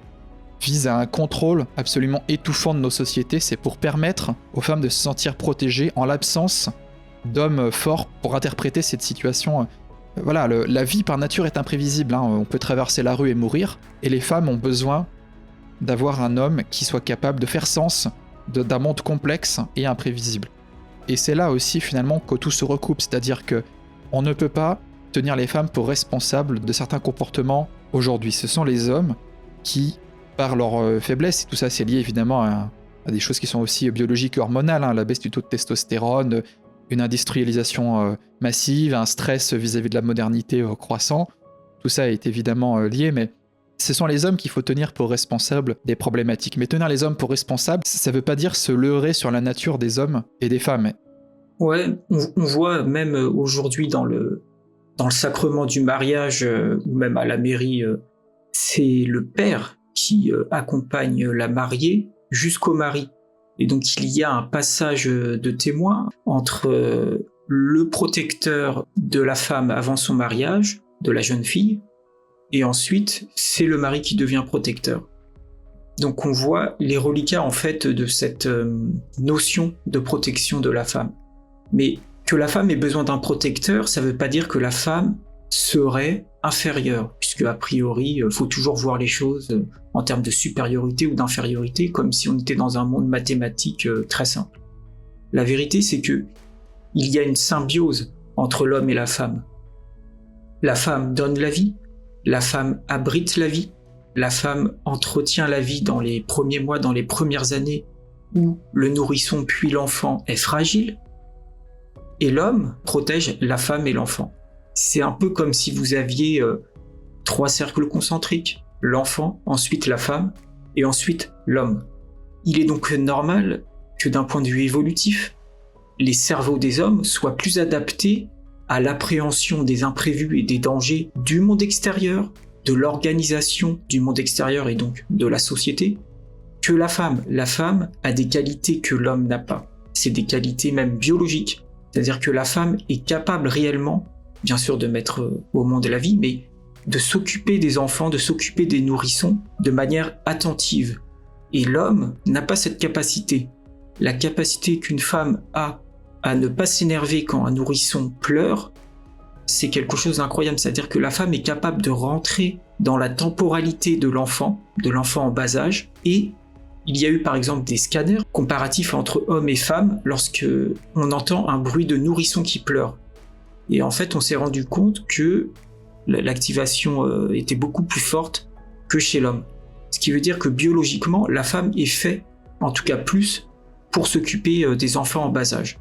vise à un contrôle absolument étouffant de nos sociétés. C'est pour permettre aux femmes de se sentir protégées en l'absence d'hommes forts pour interpréter cette situation. Voilà, la vie par nature est imprévisible, hein. On peut traverser la rue et mourir, et les femmes ont besoin d'avoir un homme qui soit capable de faire sens d'un monde complexe et imprévisible. Et c'est là aussi finalement que tout se recoupe, c'est-à-dire que on ne peut pas tenir les femmes pour responsables de certains comportements aujourd'hui. Ce sont les hommes qui, par leur faiblesse, et tout ça c'est lié évidemment à des choses qui sont aussi biologiques et hormonales, hein, la baisse du taux de testostérone, une industrialisation massive, un stress vis-à-vis de la modernité croissant, tout ça est évidemment lié, mais ce sont les hommes qu'il faut tenir pour responsables des problématiques. Mais tenir les hommes pour responsables, ça ne veut pas dire se leurrer sur la nature des hommes et des femmes. Ouais, on voit même aujourd'hui dans le sacrement du mariage, ou même à la mairie, c'est le père qui accompagne la mariée jusqu'au mari. Et donc il y a un passage de témoin entre le protecteur de la femme avant son mariage, de la jeune fille, et ensuite c'est le mari qui devient protecteur. Donc on voit les reliquats en fait de cette notion de protection de la femme. Mais que la femme ait besoin d'un protecteur, ça ne veut pas dire que la femme serait inférieure, puisque a priori, il faut toujours voir les choses en termes de supériorité ou d'infériorité, comme si on était dans un monde mathématique très simple. La vérité, c'est que il y a une symbiose entre l'homme et la femme. La femme donne la vie, la femme abrite la vie, la femme entretient la vie dans les premiers mois, dans les premières années où le nourrisson puis l'enfant est fragile, et l'homme protège la femme et l'enfant. C'est un peu comme si vous aviez 3 cercles concentriques, l'enfant, ensuite la femme, et ensuite l'homme. Il est donc normal que d'un point de vue évolutif, les cerveaux des hommes soient plus adaptés à l'appréhension des imprévus et des dangers du monde extérieur, de l'organisation du monde extérieur et donc de la société, que la femme. La femme a des qualités que l'homme n'a pas. C'est des qualités même biologiques. C'est-à-dire que la femme est capable réellement, bien sûr, de mettre au monde la vie, mais de s'occuper des enfants, de s'occuper des nourrissons de manière attentive. Et l'homme n'a pas cette capacité. La capacité qu'une femme a à ne pas s'énerver quand un nourrisson pleure, c'est quelque chose d'incroyable. C'est-à-dire que la femme est capable de rentrer dans la temporalité de l'enfant en bas âge, et il y a eu par exemple des scanners comparatifs entre hommes et femmes lorsque on entend un bruit de nourrisson qui pleure. Et en fait, on s'est rendu compte que l'activation était beaucoup plus forte que chez l'homme. Ce qui veut dire que biologiquement, la femme est faite, en tout cas plus, pour s'occuper des enfants en bas âge.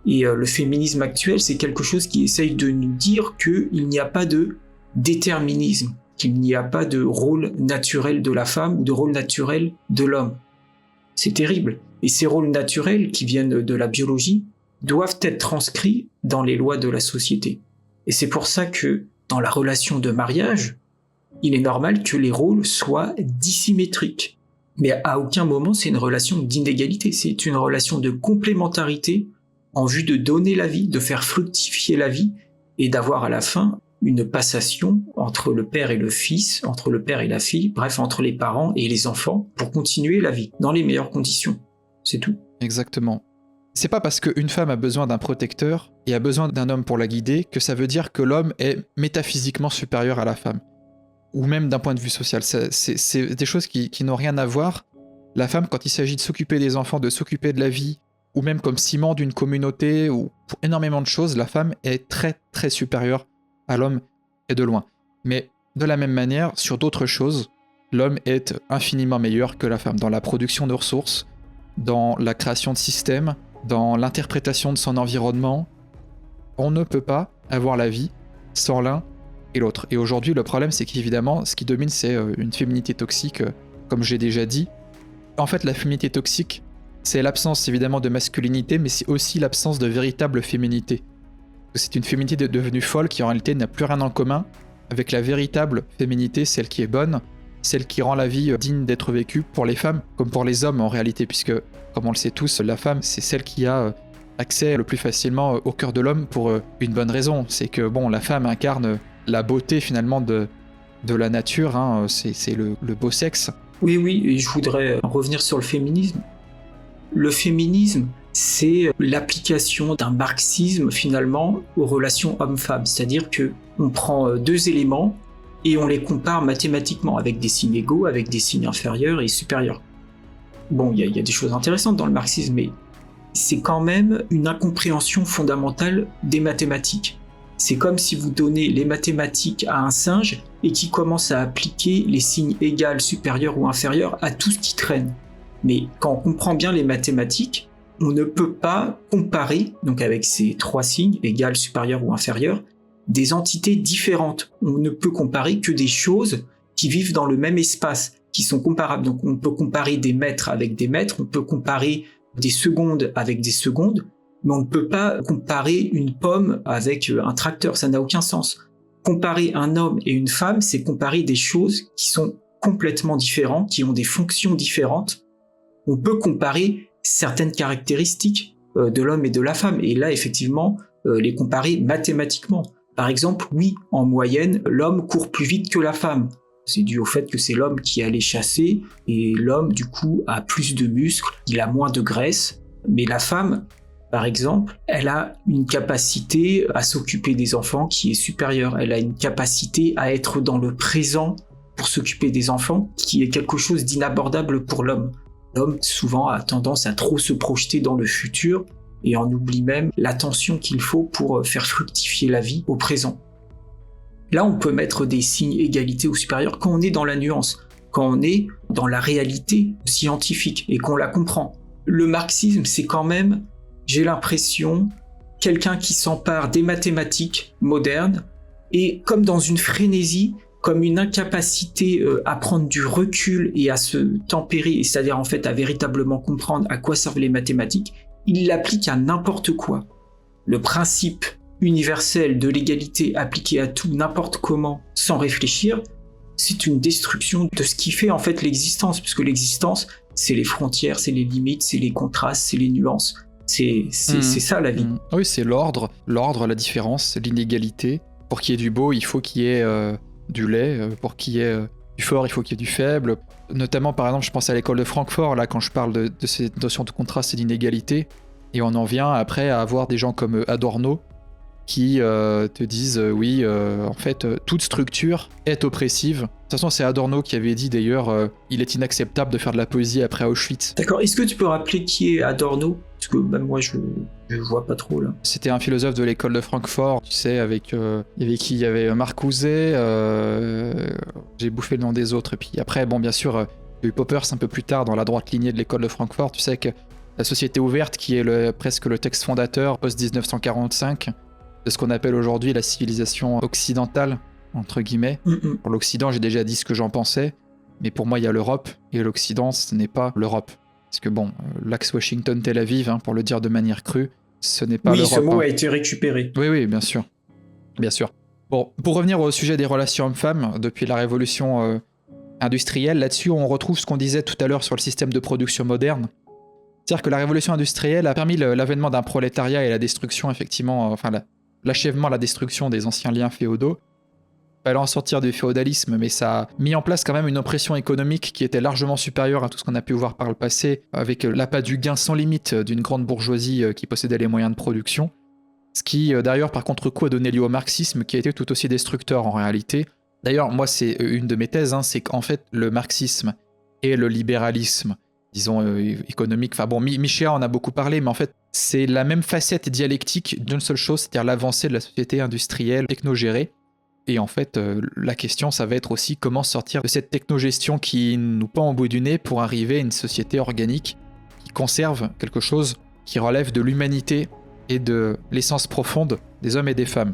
Et le féminisme actuel, c'est quelque chose qui essaye de nous dire qu'il n'y a pas de déterminisme, qu'il n'y a pas de rôle naturel de la femme ou de rôle naturel de l'homme. C'est terrible. Et ces rôles naturels qui viennent de la biologie doivent être transcrits dans les lois de la société. Et c'est pour ça que dans la relation de mariage, il est normal que les rôles soient dissymétriques. Mais à aucun moment c'est une relation d'inégalité, c'est une relation de complémentarité en vue de donner la vie, de faire fructifier la vie et d'avoir à la fin une passation entre le père et le fils, entre le père et la fille, bref, entre les parents et les enfants pour continuer la vie dans les meilleures conditions. C'est tout. Exactement. C'est pas parce qu'une femme a besoin d'un protecteur et a besoin d'un homme pour la guider que ça veut dire que l'homme est métaphysiquement supérieur à la femme. Ou même d'un point de vue social. C'est des choses qui n'ont rien à voir. La femme, quand il s'agit de s'occuper des enfants, de s'occuper de la vie, ou même comme ciment d'une communauté, ou pour énormément de choses, la femme est très très supérieure à l'homme et de loin. Mais de la même manière, sur d'autres choses, l'homme est infiniment meilleur que la femme dans la production de ressources, dans la création de systèmes, dans l'interprétation de son environnement. On ne peut pas avoir la vie sans l'un et l'autre. Et aujourd'hui, le problème, c'est qu'évidemment, ce qui domine, c'est une féminité toxique, comme j'ai déjà dit. En fait, la féminité toxique, c'est l'absence évidemment de masculinité, mais c'est aussi l'absence de véritable féminité. C'est une féminité devenue folle qui en réalité n'a plus rien en commun avec la véritable féminité, celle qui est bonne, celle qui rend la vie digne d'être vécue pour les femmes comme pour les hommes en réalité, puisque, comme on le sait tous, la femme, c'est celle qui a accès le plus facilement au cœur de l'homme pour une bonne raison. C'est que, bon, la femme incarne la beauté finalement de la nature, hein, c'est le beau sexe. Oui, et je voudrais revenir sur le féminisme. Le féminisme, c'est l'application d'un marxisme finalement aux relations hommes-femmes. C'est-à-dire qu'on prend deux éléments et on les compare mathématiquement avec des signes égaux, avec des signes inférieurs et supérieurs. Bon, il y a des choses intéressantes dans le marxisme, mais c'est quand même une incompréhension fondamentale des mathématiques. C'est comme si vous donnez les mathématiques à un singe et qu'il commence à appliquer les signes égal, supérieur ou inférieur à tout ce qui traîne. Mais quand on comprend bien les mathématiques, on ne peut pas comparer, donc avec ces trois signes, égal, supérieur ou inférieur, des entités différentes. On ne peut comparer que des choses qui vivent dans le même espace, qui sont comparables. Donc on peut comparer des mètres avec des mètres, on peut comparer des secondes avec des secondes, mais on ne peut pas comparer une pomme avec un tracteur, ça n'a aucun sens. Comparer un homme et une femme, c'est comparer des choses qui sont complètement différentes, qui ont des fonctions différentes. On peut comparer certaines caractéristiques de l'homme et de la femme, et là, effectivement, les comparer mathématiquement. Par exemple, oui, en moyenne, l'homme court plus vite que la femme. C'est dû au fait que c'est l'homme qui allait chasser, et l'homme, du coup, a plus de muscles, il a moins de graisse, mais la femme, par exemple, elle a une capacité à s'occuper des enfants qui est supérieure. Elle a une capacité à être dans le présent pour s'occuper des enfants qui est quelque chose d'inabordable pour l'homme. L'homme, souvent, a tendance à trop se projeter dans le futur et en oublie même l'attention qu'il faut pour faire fructifier la vie au présent. Là, on peut mettre des signes égalité ou supérieur quand on est dans la nuance, quand on est dans la réalité scientifique et qu'on la comprend. Le marxisme, c'est quand même, j'ai l'impression, quelqu'un qui s'empare des mathématiques modernes et comme dans une frénésie, comme une incapacité à prendre du recul et à se tempérer, c'est-à-dire en fait à véritablement comprendre à quoi servent les mathématiques, il l'applique à n'importe quoi. Le principe universel de l'égalité appliqué à tout, n'importe comment, sans réfléchir, c'est une destruction de ce qui fait en fait l'existence, puisque l'existence, c'est les frontières, c'est les limites, c'est les contrastes, c'est les nuances. C'est ça la vie. Oui, c'est l'ordre, la différence, l'inégalité. Pour qu'il y ait du beau, il faut qu'il y ait du lait. Pour qu'il y ait du fort, il faut qu'il y ait du faible. Notamment, par exemple, je pense à l'école de Francfort, là, quand je parle de ces notions de contraste et d'inégalité. Et on en vient après à avoir des gens comme Adorno qui te disent oui, en fait, toute structure est oppressive. De toute façon, c'est Adorno qui avait dit d'ailleurs il est inacceptable de faire de la poésie après Auschwitz. D'accord, est-ce que tu peux rappeler qui est Adorno ? Parce que même moi, je vois pas trop là. C'était un philosophe de l'école de Francfort, tu sais, avec qui il y avait Marcuse, j'ai bouffé le nom des autres, et puis après, bon, bien sûr, il y a eu Poppers un peu plus tard dans la droite lignée de l'école de Francfort, tu sais que la société ouverte, qui est presque le texte fondateur post-1945, de ce qu'on appelle aujourd'hui la civilisation occidentale, entre guillemets. Pour l'Occident, j'ai déjà dit ce que j'en pensais, mais pour moi, il y a l'Europe, et l'Occident, ce n'est pas l'Europe. Parce que bon, l'axe Washington-Tel Aviv, hein, pour le dire de manière crue, ce n'est pas l'Europe. Oui, ce mot a été récupéré. Oui, bien sûr. Bien sûr. Bon, pour revenir au sujet des relations hommes-femmes, depuis la révolution industrielle, là-dessus, on retrouve ce qu'on disait tout à l'heure sur le système de production moderne. C'est-à-dire que la révolution industrielle a permis l'avènement d'un prolétariat et la destruction, effectivement, l'achèvement, la destruction des anciens liens féodaux. fallait en sortir du féodalisme, mais ça a mis en place quand même une oppression économique qui était largement supérieure à tout ce qu'on a pu voir par le passé, avec l'appât du gain sans limite d'une grande bourgeoisie qui possédait les moyens de production. Ce qui, d'ailleurs, par contre-coup, a donné lieu au marxisme, qui a été tout aussi destructeur en réalité. D'ailleurs, moi, c'est une de mes thèses, c'est qu'en fait, le marxisme et le libéralisme, disons, économique, enfin bon, Michéa en a beaucoup parlé, mais en fait, c'est la même facette dialectique d'une seule chose, c'est-à-dire l'avancée de la société industrielle technogérée. Et en fait, la question, ça va être aussi comment sortir de cette technogestion qui nous pend au bout du nez pour arriver à une société organique qui conserve quelque chose qui relève de l'humanité et de l'essence profonde des hommes et des femmes.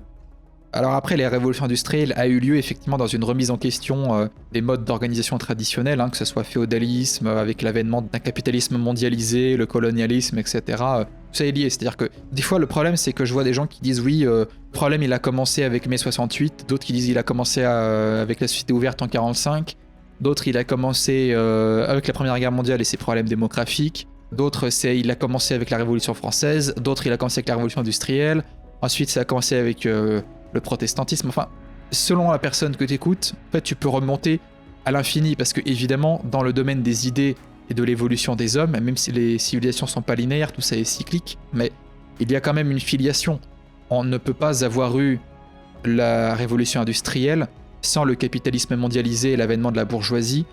Alors après, les révolutions industrielles a eu lieu effectivement dans une remise en question des modes d'organisation traditionnels, que ce soit féodalisme, avec l'avènement d'un capitalisme mondialisé, le colonialisme, etc. Tout ça est lié, c'est-à-dire que des fois le problème c'est que je vois des gens qui disent oui, le problème il a commencé avec mai 68, d'autres qui disent il a commencé avec la société ouverte en 45, d'autres il a commencé avec la Première Guerre mondiale et ses problèmes démographiques, d'autres c'est il a commencé avec la Révolution française, d'autres il a commencé avec la Révolution industrielle, ensuite ça a commencé avec le protestantisme, enfin, selon la personne que tu écoutes, en fait, tu peux remonter à l'infini, parce que, évidemment, dans le domaine des idées et de l'évolution des hommes, même si les civilisations sont pas linéaires, tout ça est cyclique, mais il y a quand même une filiation. On ne peut pas avoir eu la révolution industrielle sans le capitalisme mondialisé et l'avènement de la bourgeoisie.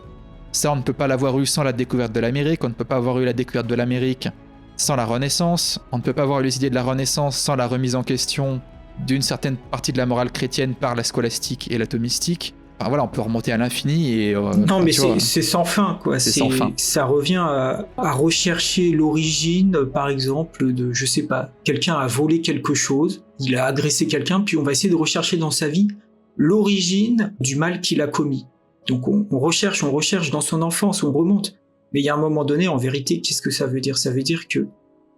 Ça, on ne peut pas l'avoir eu sans la découverte de l'Amérique, on ne peut pas avoir eu la découverte de l'Amérique sans la Renaissance, on ne peut pas avoir eu les idées de la Renaissance sans la remise en question d'une certaine partie de la morale chrétienne par la scolastique et l'atomistique. Enfin voilà, on peut remonter à l'infini et... non mais c'est sans fin, quoi. C'est sans fin. Ça revient à rechercher l'origine, par exemple, de, je sais pas, quelqu'un a volé quelque chose, il a agressé quelqu'un, puis on va essayer de rechercher dans sa vie l'origine du mal qu'il a commis. Donc on recherche dans son enfance, on remonte. Mais il y a un moment donné, en vérité, qu'est-ce que ça veut dire ? Ça veut dire que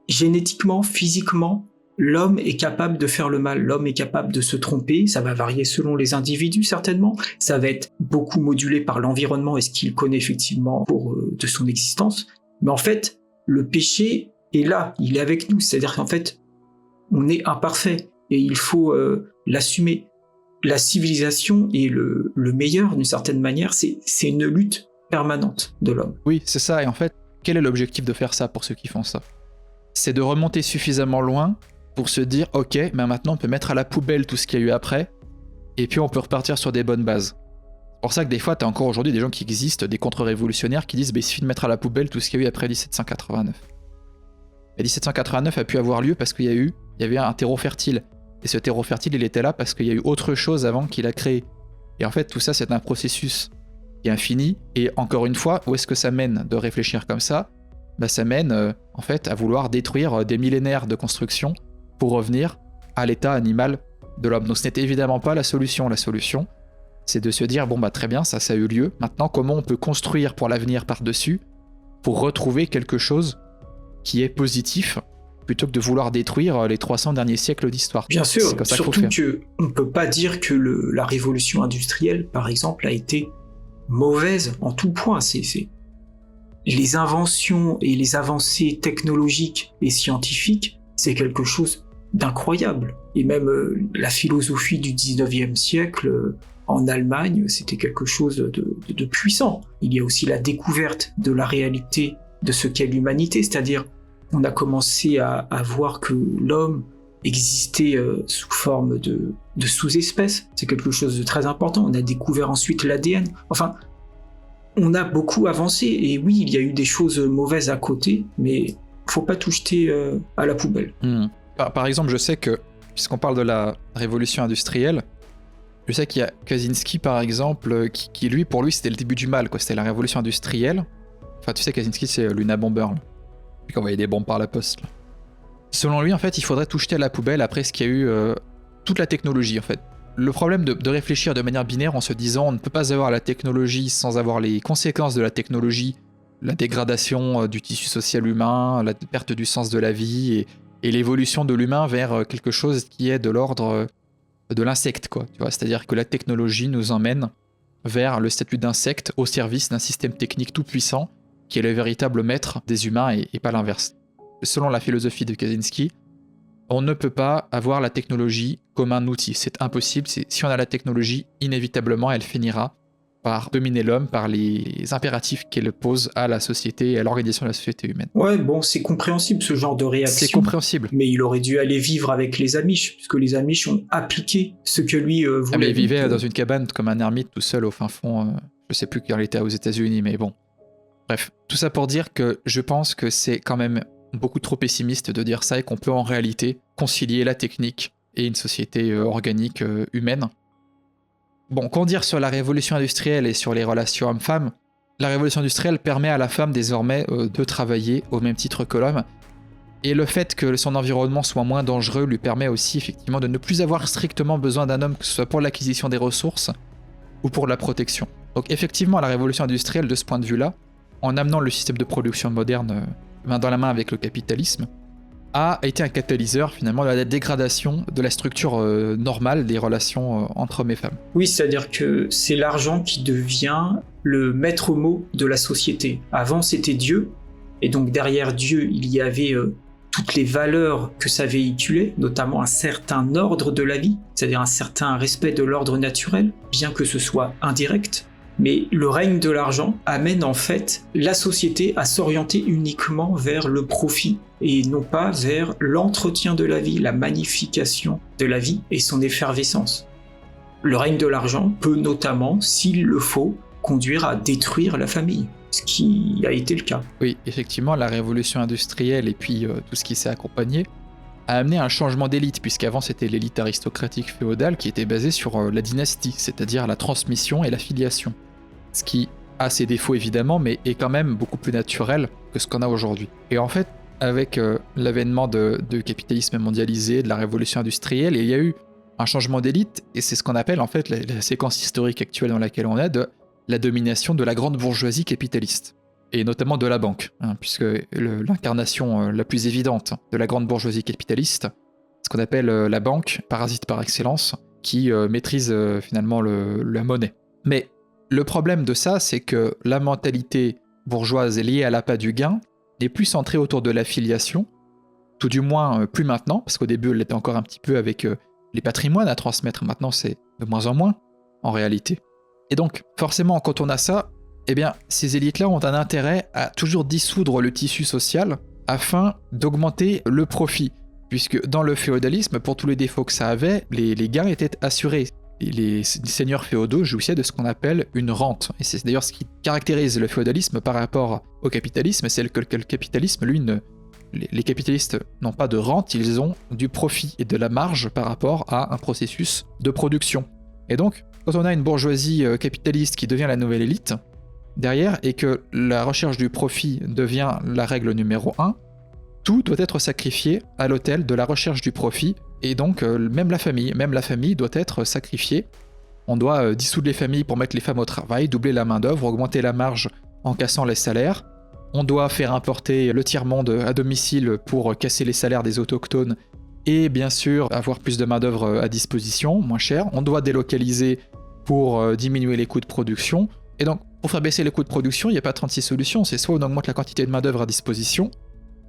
génétiquement, physiquement, l'homme est capable de faire le mal, l'homme est capable de se tromper, ça va varier selon les individus certainement, ça va être beaucoup modulé par l'environnement et ce qu'il connaît effectivement de son existence, mais en fait, le péché est là, il est avec nous, c'est-à-dire qu'en fait, on est imparfait et il faut l'assumer. La civilisation est le meilleur d'une certaine manière, c'est une lutte permanente de l'homme. Oui, c'est ça, et en fait, quel est l'objectif de faire ça pour ceux qui font ça ? C'est de remonter suffisamment loin pour se dire, ok, mais maintenant on peut mettre à la poubelle tout ce qu'il y a eu après, et puis on peut repartir sur des bonnes bases. C'est pour ça que des fois, t'as encore aujourd'hui des gens qui existent, des contre-révolutionnaires, qui disent, il suffit de mettre à la poubelle tout ce qu'il y a eu après 1789. Et 1789 a pu avoir lieu parce qu'il y avait un terreau fertile. Et ce terreau fertile, il était là parce qu'il y a eu autre chose avant qu'il a créé. Et en fait, tout ça, c'est un processus qui est infini. Et encore une fois, où est-ce que ça mène de réfléchir comme ça ? Ça mène en fait à vouloir détruire des millénaires de construction pour revenir à l'état animal de l'homme. Donc ce n'était évidemment pas la solution. La solution, c'est de se dire, très bien, ça a eu lieu. Maintenant, comment on peut construire pour l'avenir par-dessus pour retrouver quelque chose qui est positif plutôt que de vouloir détruire les 300 derniers siècles d'histoire. Bien sûr, surtout qu'on ne peut pas dire que la révolution industrielle, par exemple, a été mauvaise en tout point. Les inventions et les avancées technologiques et scientifiques, c'est quelque chose d'incroyable. Et même la philosophie du 19e siècle en Allemagne, c'était quelque chose de puissant. Il y a aussi la découverte de la réalité de ce qu'est l'humanité, c'est-à-dire on a commencé à voir que l'homme existait sous forme de sous-espèces. C'est quelque chose de très important. On a découvert ensuite l'ADN. Enfin, on a beaucoup avancé. Et oui, il y a eu des choses mauvaises à côté, mais faut pas tout jeter à la poubelle. Par exemple, je sais que, puisqu'on parle de la révolution industrielle, je sais qu'il y a Kaczynski, par exemple, qui lui, pour lui, c'était le début du mal, quoi. C'était la révolution industrielle. Enfin, tu sais, Kaczynski, c'est l'Unabomber, là. Qui envoyait des bombes par la poste, là. Selon lui, en fait, il faudrait tout jeter à la poubelle après ce qu'il y a eu toute la technologie, en fait. Le problème de réfléchir de manière binaire en se disant on ne peut pas avoir la technologie sans avoir les conséquences de la technologie, la dégradation du tissu social humain, la perte du sens de la vie et l'évolution de l'humain vers quelque chose qui est de l'ordre de l'insecte, quoi. Tu vois, c'est-à-dire que la technologie nous emmène vers le statut d'insecte au service d'un système technique tout puissant qui est le véritable maître des humains et pas l'inverse. Selon la philosophie de Kaczynski, on ne peut pas avoir la technologie comme un outil. C'est impossible. Si on a la technologie, inévitablement, elle finira par dominer l'homme, par les impératifs qu'elle pose à la société et à l'organisation de la société humaine. Ouais, bon, c'est compréhensible ce genre de réaction. C'est compréhensible. Mais il aurait dû aller vivre avec les Amish, puisque les Amish ont appliqué ce que lui voulait. Ah mais il vivait dans une cabane comme un ermite tout seul au fin fond. Je sais plus quand il était aux États-Unis, mais bon. Bref, tout ça pour dire que je pense que c'est quand même beaucoup trop pessimiste de dire ça et qu'on peut en réalité concilier la technique et une société organique humaine. Bon, qu'en dire sur la révolution industrielle et sur les relations hommes-femmes ? La révolution industrielle permet à la femme désormais de travailler au même titre que l'homme. Et le fait que son environnement soit moins dangereux lui permet aussi effectivement de ne plus avoir strictement besoin d'un homme, que ce soit pour l'acquisition des ressources ou pour la protection. Donc effectivement, la révolution industrielle de ce point de vue-là, en amenant le système de production moderne main dans la main avec le capitalisme, a été un catalyseur finalement de la dégradation de la structure normale des relations entre hommes et femmes. Oui, c'est-à-dire que c'est l'argent qui devient le maître mot de la société. Avant, c'était Dieu, et donc derrière Dieu, il y avait toutes les valeurs que ça véhiculait, notamment un certain ordre de la vie, c'est-à-dire un certain respect de l'ordre naturel, bien que ce soit indirect. Mais le règne de l'argent amène en fait la société à s'orienter uniquement vers le profit et non pas vers l'entretien de la vie, la magnification de la vie et son effervescence. Le règne de l'argent peut notamment, s'il le faut, conduire à détruire la famille, ce qui a été le cas. Oui, effectivement, la révolution industrielle et puis tout ce qui s'est accompagné a amené un changement d'élite, puisqu'avant c'était l'élite aristocratique féodale qui était basée sur la dynastie, c'est-à-dire la transmission et la filiation. Ce qui a ses défauts évidemment, mais est quand même beaucoup plus naturel que ce qu'on a aujourd'hui. Et en fait, avec l'avènement du capitalisme mondialisé, de la révolution industrielle, il y a eu un changement d'élite, et c'est ce qu'on appelle en fait la séquence historique actuelle dans laquelle on est, de la domination de la grande bourgeoisie capitaliste, et notamment de la banque, puisque l'incarnation la plus évidente de la grande bourgeoisie capitaliste, ce qu'on appelle la banque, parasite par excellence, qui maîtrise finalement la monnaie. Mais le problème de ça, c'est que la mentalité bourgeoise liée à l'appât du gain n'est plus centrée autour de l'affiliation, tout du moins plus maintenant, parce qu'au début elle l'était encore un petit peu avec les patrimoines à transmettre, maintenant c'est de moins en moins en réalité. Et donc forcément quand on a ça, eh bien ces élites-là ont un intérêt à toujours dissoudre le tissu social afin d'augmenter le profit, puisque dans le féodalisme, pour tous les défauts que ça avait, les gains étaient assurés. Et les seigneurs féodaux jouissaient de ce qu'on appelle une rente. Et c'est d'ailleurs ce qui caractérise le féodalisme par rapport au capitalisme, c'est que le capitalisme, lui, les capitalistes n'ont pas de rente, ils ont du profit et de la marge par rapport à un processus de production. Et donc, quand on a une bourgeoisie capitaliste qui devient la nouvelle élite, derrière, et que la recherche du profit devient la règle numéro 1, tout doit être sacrifié à l'autel de la recherche du profit. Et donc, même la famille doit être sacrifiée. On doit dissoudre les familles pour mettre les femmes au travail, doubler la main-d'œuvre, augmenter la marge en cassant les salaires. On doit faire importer le tiers-monde à domicile pour casser les salaires des autochtones et bien sûr avoir plus de main-d'œuvre à disposition, moins cher. On doit délocaliser pour diminuer les coûts de production. Et donc, pour faire baisser les coûts de production, il n'y a pas 36 solutions. C'est soit on augmente la quantité de main-d'œuvre à disposition,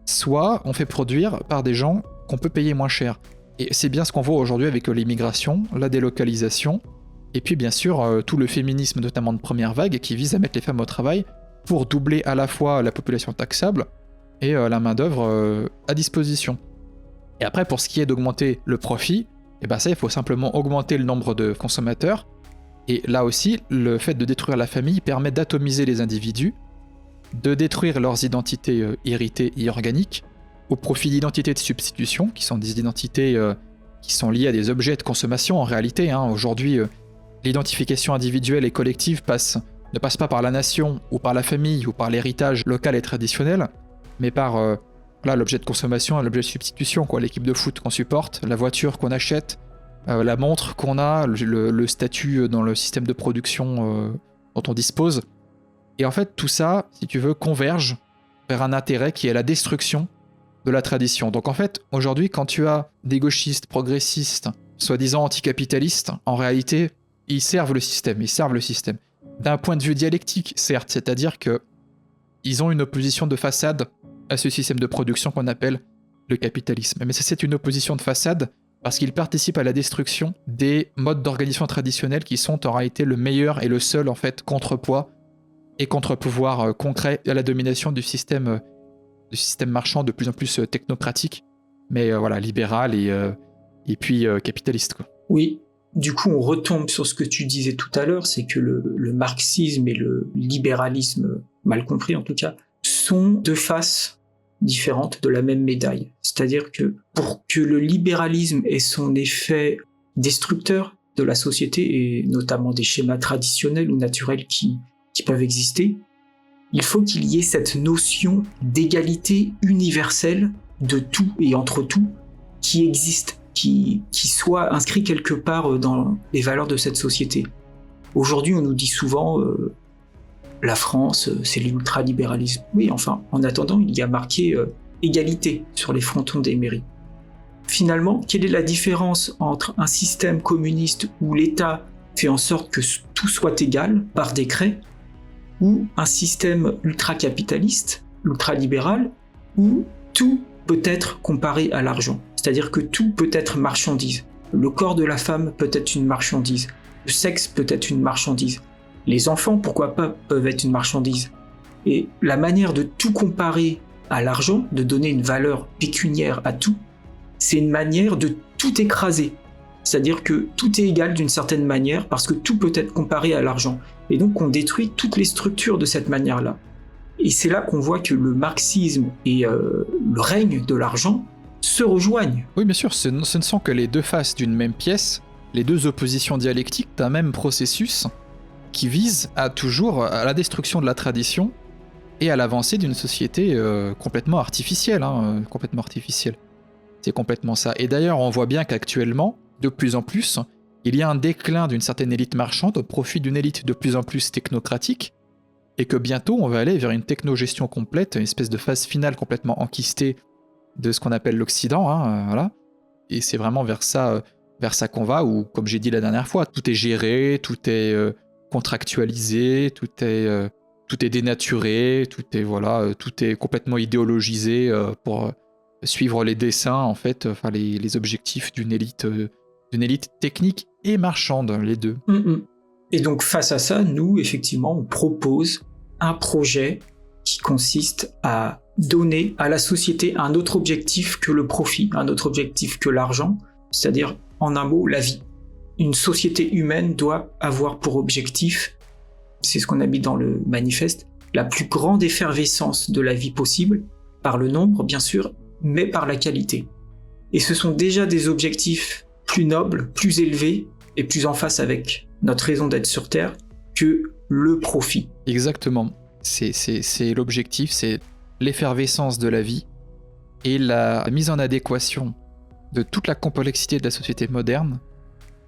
soit on fait produire par des gens qu'on peut payer moins cher. Et c'est bien ce qu'on voit aujourd'hui avec l'immigration, la délocalisation, et puis bien sûr tout le féminisme notamment de première vague qui vise à mettre les femmes au travail pour doubler à la fois la population taxable et la main-d'œuvre à disposition. Et après, pour ce qui est d'augmenter le profit, et ben ça, il faut simplement augmenter le nombre de consommateurs. Et là aussi, le fait de détruire la famille permet d'atomiser les individus, de détruire leurs identités héritées et organiques, au profit d'identités de substitution, qui sont des identités qui sont liées à des objets de consommation en réalité. Aujourd'hui, l'identification individuelle et collective ne passe pas par la nation, ou par la famille, ou par l'héritage local et traditionnel, mais par l'objet de consommation et l'objet de substitution, l'équipe de foot qu'on supporte, la voiture qu'on achète, la montre qu'on a, le statut dans le système de production dont on dispose. Et en fait, tout ça, si tu veux, converge vers un intérêt qui est la destruction de la tradition. Donc en fait, aujourd'hui, quand tu as des gauchistes, progressistes, soi-disant anticapitalistes, en réalité, ils servent le système. D'un point de vue dialectique, certes, c'est-à-dire que ils ont une opposition de façade à ce système de production qu'on appelle le capitalisme. Mais c'est une opposition de façade parce qu'il participe à la destruction des modes d'organisation traditionnels qui sont en réalité le meilleur et le seul en fait contrepoids et contre-pouvoir concret à la domination du système marchand de plus en plus technocratique, mais voilà, libéral et puis capitaliste, quoi. Oui, du coup on retombe sur ce que tu disais tout à l'heure, c'est que le marxisme et le libéralisme, mal compris en tout cas, sont deux faces différentes de la même médaille. C'est-à-dire que pour que le libéralisme ait son effet destructeur de la société, et notamment des schémas traditionnels ou naturels qui peuvent exister, il faut qu'il y ait cette notion d'égalité universelle de tout et entre tout qui existe, qui soit inscrit quelque part dans les valeurs de cette société. Aujourd'hui, on nous dit souvent la France, c'est l'ultralibéralisme. Oui, enfin, en attendant, il y a marqué égalité sur les frontons des mairies. Finalement, quelle est la différence entre un système communiste où l'État fait en sorte que tout soit égal par décret, ou un système ultra-capitaliste, ultra-libéral, où tout peut être comparé à l'argent. C'est-à-dire que tout peut être marchandise. Le corps de la femme peut être une marchandise. Le sexe peut être une marchandise. Les enfants, pourquoi pas, peuvent être une marchandise. Et la manière de tout comparer à l'argent, de donner une valeur pécuniaire à tout, c'est une manière de tout écraser. C'est-à-dire que tout est égal d'une certaine manière parce que tout peut être comparé à l'argent. Et donc on détruit toutes les structures de cette manière-là. Et c'est là qu'on voit que le marxisme et le règne de l'argent se rejoignent. Oui, bien sûr, ce ne sont que les deux faces d'une même pièce, les deux oppositions dialectiques d'un même processus qui vise toujours à la destruction de la tradition et à l'avancée d'une société complètement artificielle. Complètement artificielle. C'est complètement ça. Et d'ailleurs, on voit bien qu'actuellement, de plus en plus, il y a un déclin d'une certaine élite marchande au profit d'une élite de plus en plus technocratique, et que bientôt on va aller vers une technogestion complète, une espèce de phase finale complètement enquistée de ce qu'on appelle l'Occident, voilà. Et c'est vraiment vers ça qu'on va, où, comme j'ai dit la dernière fois, tout est géré, tout est contractualisé, tout est dénaturé, tout est complètement idéologisé pour suivre les desseins, en fait, enfin les objectifs d'une élite technique et marchande, les deux. Et donc face à ça, nous, effectivement, on propose un projet qui consiste à donner à la société un autre objectif que le profit, un autre objectif que l'argent, c'est-à-dire, en un mot, la vie. Une société humaine doit avoir pour objectif, c'est ce qu'on a mis dans le manifeste, la plus grande effervescence de la vie possible, par le nombre, bien sûr, mais par la qualité. Et ce sont déjà des objectifs plus nobles, plus élevés, et plus en face avec notre raison d'être sur Terre que le profit. Exactement. C'est l'objectif, c'est l'effervescence de la vie et la mise en adéquation de toute la complexité de la société moderne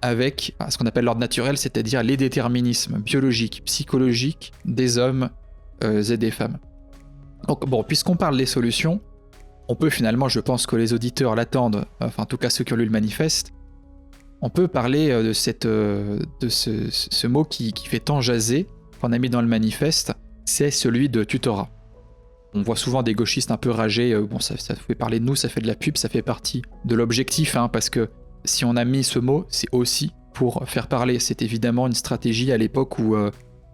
avec ce qu'on appelle l'ordre naturel, c'est-à-dire les déterminismes biologiques, psychologiques des hommes et des femmes. Donc bon, puisqu'on parle des solutions, on peut finalement, je pense que les auditeurs l'attendent, enfin en tout cas ceux qui ont lu le manifeste, on peut parler de ce mot qui fait tant jaser, qu'on a mis dans le manifeste, c'est celui de tutorat. On voit souvent des gauchistes un peu rager, bon ça fait parler de nous, ça fait de la pub, ça fait partie de l'objectif, parce que si on a mis ce mot, c'est aussi pour faire parler. C'est évidemment une stratégie à l'époque où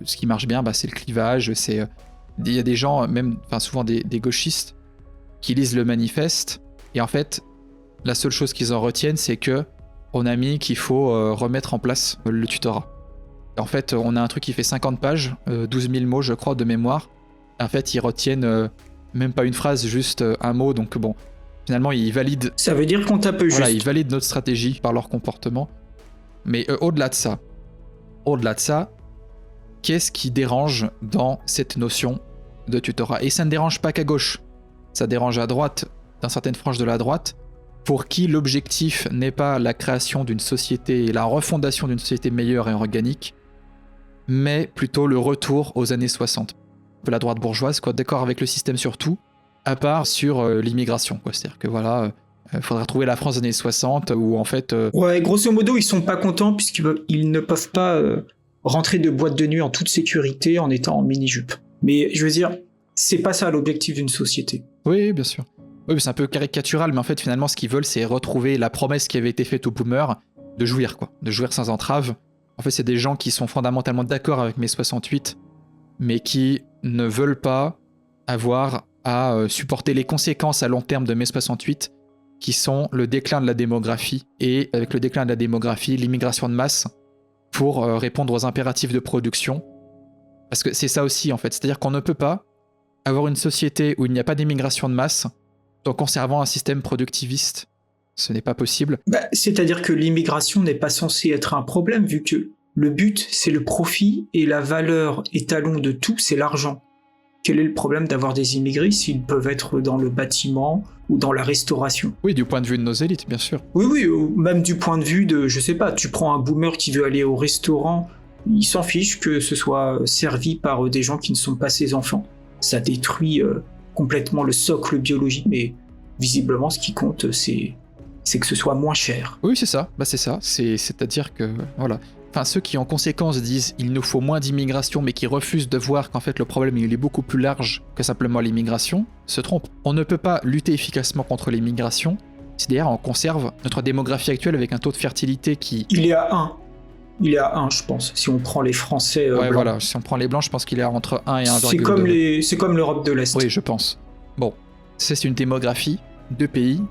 ce qui marche bien, c'est le clivage, il y a des gens, même, souvent des gauchistes, qui lisent le manifeste, et en fait, la seule chose qu'ils en retiennent, c'est que on a mis qu'il faut remettre en place le tutorat. En fait, on a un truc qui fait 50 pages, 12 000 mots, je crois, de mémoire. En fait, ils retiennent même pas une phrase, juste un mot, donc bon, finalement, ils valident... Ça veut dire qu'on tape juste. Voilà, ils valident notre stratégie par leur comportement. Mais au-delà de ça, qu'est-ce qui dérange dans cette notion de tutorat ? Et ça ne dérange pas qu'à gauche, ça dérange à droite, dans certaines franges de la droite, pour qui l'objectif n'est pas la création d'une société, la refondation d'une société meilleure et organique, mais plutôt le retour aux années 60. Un peu la droite bourgeoise, d'accord avec le système sur tout, à part sur l'immigration, c'est-à-dire que voilà, faudrait retrouver la France des années 60, où en fait... Ouais, grosso modo, ils sont pas contents, puisqu'ils ne peuvent pas rentrer de boîte de nuit en toute sécurité en étant en mini-jupe. Mais je veux dire, c'est pas ça l'objectif d'une société. Oui, bien sûr. Oui, c'est un peu caricatural, mais en fait, finalement, ce qu'ils veulent, c'est retrouver la promesse qui avait été faite aux boomers de jouir, quoi. De jouir sans entrave. En fait, c'est des gens qui sont fondamentalement d'accord avec mai 68, mais qui ne veulent pas avoir à supporter les conséquences à long terme de mai 68, qui sont le déclin de la démographie, et avec le déclin de la démographie, l'immigration de masse, pour répondre aux impératifs de production. Parce que c'est ça aussi, en fait. C'est-à-dire qu'on ne peut pas avoir une société où il n'y a pas d'immigration de masse en conservant un système productiviste. Ce n'est pas possible. C'est-à-dire que l'immigration n'est pas censée être un problème, vu que le but, c'est le profit, et la valeur étalon de tout, c'est l'argent. Quel est le problème d'avoir des immigrés s'ils peuvent être dans le bâtiment ou dans la restauration ? Oui, du point de vue de nos élites, bien sûr. Oui, ou même du point de vue de, je sais pas, tu prends un boomer qui veut aller au restaurant, il s'en fiche que ce soit servi par des gens qui ne sont pas ses enfants. Ça détruit complètement le socle biologique, mais visiblement, ce qui compte, c'est que ce soit moins cher. Oui, c'est ça. C'est ça. C'est-à-dire que, voilà. Enfin, ceux qui en conséquence disent il nous faut moins d'immigration, mais qui refusent de voir qu'en fait le problème il est beaucoup plus large que simplement l'immigration, se trompent. On ne peut pas lutter efficacement contre l'immigration si derrière on conserve notre démographie actuelle avec un taux de fertilité qui... Il est à 1, je pense, si on prend les Français ouais, blancs. Voilà, si on prend les blancs, je pense qu'il est entre 1 et 1,2. C'est comme l'Europe de l'Est. Oui, je pense. Bon, c'est une démographie de pays,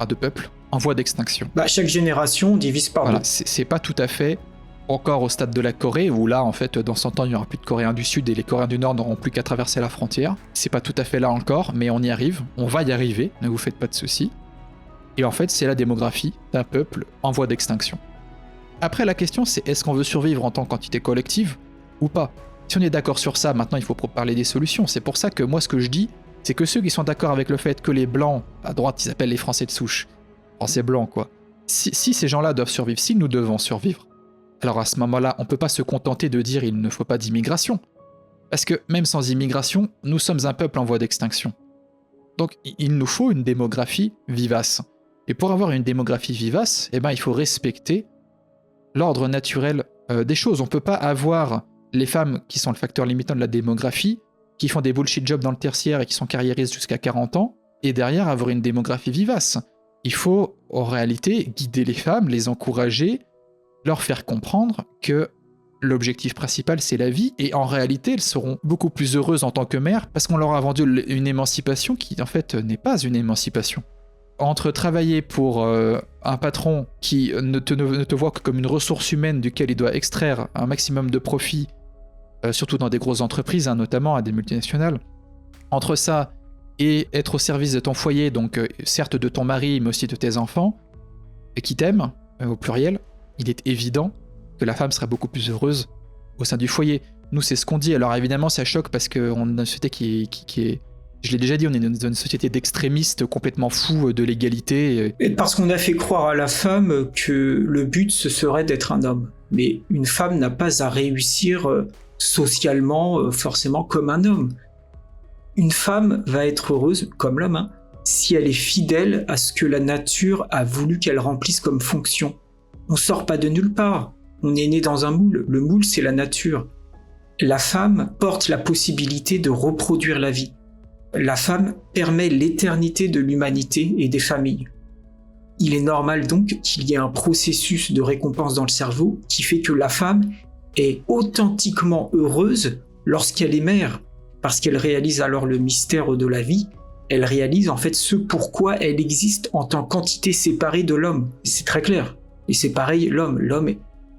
de peuples, en voie d'extinction. Chaque génération divise par voilà, deux. C'est pas tout à fait encore au stade de la Corée, où là, en fait, dans 100 ans, il n'y aura plus de Coréens du Sud et les Coréens du Nord n'auront plus qu'à traverser la frontière. C'est pas tout à fait là encore, mais on y arrive, on va y arriver, ne vous faites pas de soucis. Et en fait, c'est la démographie d'un peuple en voie d'extinction. Après, la question, c'est est-ce qu'on veut survivre en tant qu'entité collective ou pas ? Si on est d'accord sur ça, maintenant, il faut parler des solutions. C'est pour ça que moi, ce que je dis, c'est que ceux qui sont d'accord avec le fait que les Blancs, à droite, ils appellent les Français de souche, Français blancs, quoi. Si ces gens-là doivent survivre, si nous devons survivre, alors à ce moment-là, on ne peut pas se contenter de dire il ne faut pas d'immigration. Parce que même sans immigration, nous sommes un peuple en voie d'extinction. Donc il nous faut une démographie vivace. Et pour avoir une démographie vivace, il faut respecter l'ordre naturel des choses. On ne peut pas avoir les femmes qui sont le facteur limitant de la démographie, qui font des bullshit jobs dans le tertiaire et qui sont carriéristes jusqu'à 40 ans, et derrière avoir une démographie vivace. Il faut en réalité guider les femmes, les encourager, leur faire comprendre que l'objectif principal c'est la vie, et en réalité elles seront beaucoup plus heureuses en tant que mères parce qu'on leur a vendu une émancipation qui en fait n'est pas une émancipation. Entre travailler pour un patron qui ne te voit que comme une ressource humaine duquel il doit extraire un maximum de profit, surtout dans des grosses entreprises, notamment à des multinationales, entre ça et être au service de ton foyer, donc certes de ton mari mais aussi de tes enfants, et qui t'aiment, au pluriel, il est évident que la femme sera beaucoup plus heureuse au sein du foyer. Nous, c'est ce qu'on dit. Alors évidemment, ça choque parce qu'on a une société qui est... Je l'ai déjà dit, on est dans une société d'extrémistes complètement fous de l'égalité. Et parce qu'on a fait croire à la femme que le but, ce serait d'être un homme. Mais une femme n'a pas à réussir socialement, forcément, comme un homme. Une femme va être heureuse, comme l'homme, si elle est fidèle à ce que la nature a voulu qu'elle remplisse comme fonction. On sort pas de nulle part. On est né dans un moule. Le moule, c'est la nature. La femme porte la possibilité de reproduire la vie. La femme permet l'éternité de l'humanité et des familles. Il est normal donc qu'il y ait un processus de récompense dans le cerveau qui fait que la femme est authentiquement heureuse lorsqu'elle est mère, parce qu'elle réalise alors le mystère de la vie. Elle réalise en fait ce pourquoi elle existe en tant qu'entité séparée de l'homme. C'est très clair. Et c'est pareil, l'homme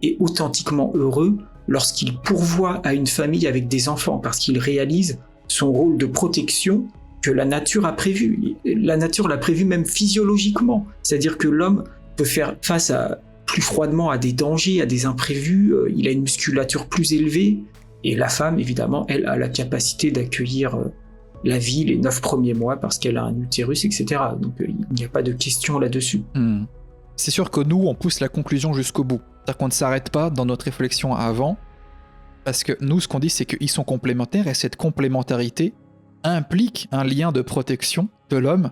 est authentiquement heureux lorsqu'il pourvoit à une famille avec des enfants, parce qu'il réalise son rôle de protection que la nature a prévu. La nature l'a prévu même physiologiquement. C'est-à-dire que l'homme peut faire face plus froidement à des dangers, à des imprévus, il a une musculature plus élevée, et la femme, évidemment, elle a la capacité d'accueillir la vie les 9 premiers mois parce qu'elle a un utérus, etc. Donc il n'y a pas de question là-dessus. C'est sûr que nous, on pousse la conclusion jusqu'au bout. C'est-à-dire qu'on ne s'arrête pas dans notre réflexion avant, parce que nous, ce qu'on dit, c'est qu'ils sont complémentaires, et cette complémentarité implique un lien de protection de l'homme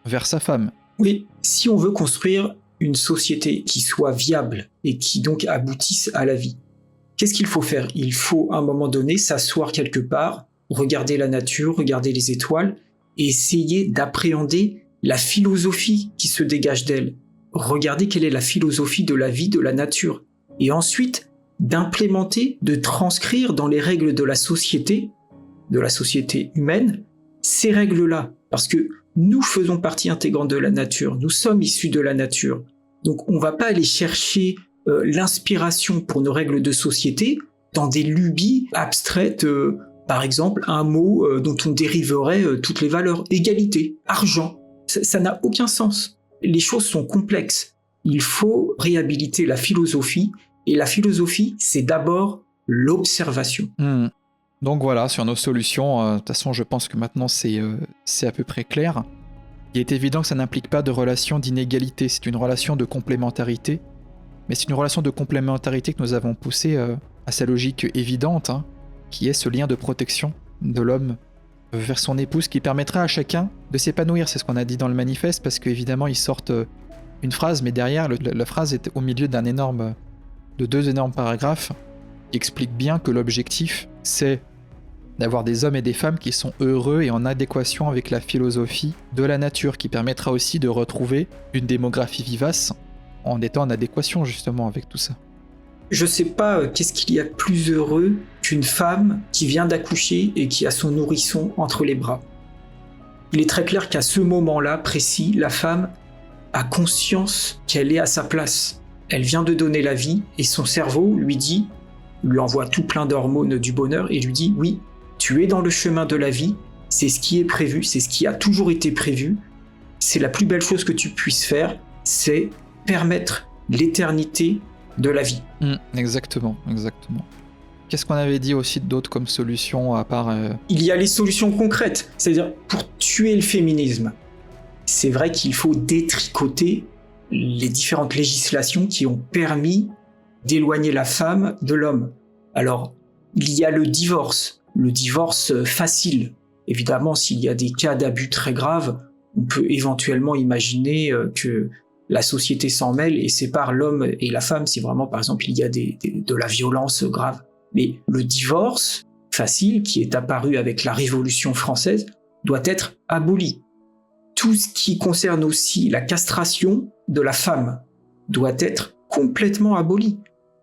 vers sa femme. Oui, si on veut construire une société qui soit viable et qui donc aboutisse à la vie, qu'est-ce qu'il faut faire ? Il faut, à un moment donné, s'asseoir quelque part, regarder la nature, regarder les étoiles, et essayer d'appréhender la philosophie qui se dégage d'elle. Regardez quelle est la philosophie de la vie, de la nature. Et ensuite, d'implémenter, de transcrire dans les règles de la société humaine, ces règles-là. Parce que nous faisons partie intégrante de la nature, nous sommes issus de la nature. Donc on ne va pas aller chercher l'inspiration pour nos règles de société dans des lubies abstraites, par exemple un mot dont on dériverait toutes les valeurs. Égalité, argent, ça n'a aucun sens. Les choses sont complexes. Il faut réhabiliter la philosophie, et la philosophie, c'est d'abord l'observation. Donc voilà, sur nos solutions, de toute façon, je pense que maintenant c'est à peu près clair. Il est évident que ça n'implique pas de relation d'inégalité, c'est une relation de complémentarité. Mais c'est une relation de complémentarité que nous avons poussée à sa logique évidente, qui est ce lien de protection de l'homme vers son épouse, qui permettra à chacun de s'épanouir. C'est ce qu'on a dit dans le manifeste, parce qu'évidemment, ils sortent une phrase, mais derrière, la phrase est au milieu de 2 énormes paragraphes qui expliquent bien que l'objectif, c'est d'avoir des hommes et des femmes qui sont heureux et en adéquation avec la philosophie de la nature, qui permettra aussi de retrouver une démographie vivace en étant en adéquation justement avec tout ça. Je sais pas qu'est-ce qu'il y a de plus heureux qu'une femme qui vient d'accoucher et qui a son nourrisson entre les bras. Il est très clair qu'à ce moment-là précis, la femme a conscience qu'elle est à sa place. Elle vient de donner la vie et son cerveau lui envoie tout plein d'hormones du bonheur et lui dit « Oui, tu es dans le chemin de la vie, c'est ce qui est prévu, c'est ce qui a toujours été prévu. C'est la plus belle chose que tu puisses faire, c'est permettre l'éternité de la vie. » Exactement. Qu'est-ce qu'on avait dit aussi d'autre comme solution à part... Il y a les solutions concrètes, c'est-à-dire pour tuer le féminisme. C'est vrai qu'il faut détricoter les différentes législations qui ont permis d'éloigner la femme de l'homme. Alors, il y a le divorce facile. Évidemment, s'il y a des cas d'abus très graves, on peut éventuellement imaginer que la société s'en mêle et sépare l'homme et la femme si vraiment, par exemple, il y a de la violence grave. Mais le divorce facile, qui est apparu avec la Révolution française, doit être aboli. Tout ce qui concerne aussi la castration de la femme doit être complètement aboli.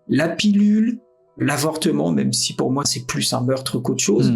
La pilule, l'avortement, même si pour moi c'est plus un meurtre qu'autre chose,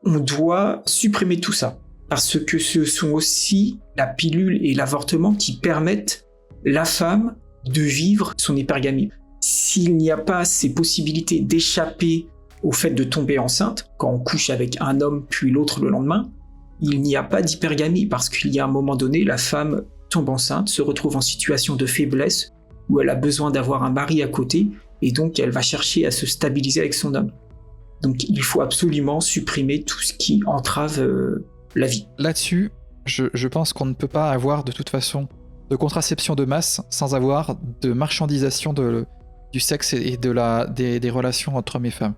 on doit supprimer tout ça. Parce que ce sont aussi la pilule et l'avortement qui permettent la femme de vivre son hypergamie. S'il n'y a pas ces possibilités d'échapper au fait de tomber enceinte, quand on couche avec un homme puis l'autre le lendemain, il n'y a pas d'hypergamie parce qu'il y a un moment donné, la femme tombe enceinte, se retrouve en situation de faiblesse où elle a besoin d'avoir un mari à côté et donc elle va chercher à se stabiliser avec son homme. Donc il faut absolument supprimer tout ce qui entrave la vie. Là-dessus, je pense qu'on ne peut pas avoir de toute façon de contraception de masse sans avoir de marchandisation du sexe et des relations entre hommes et femmes.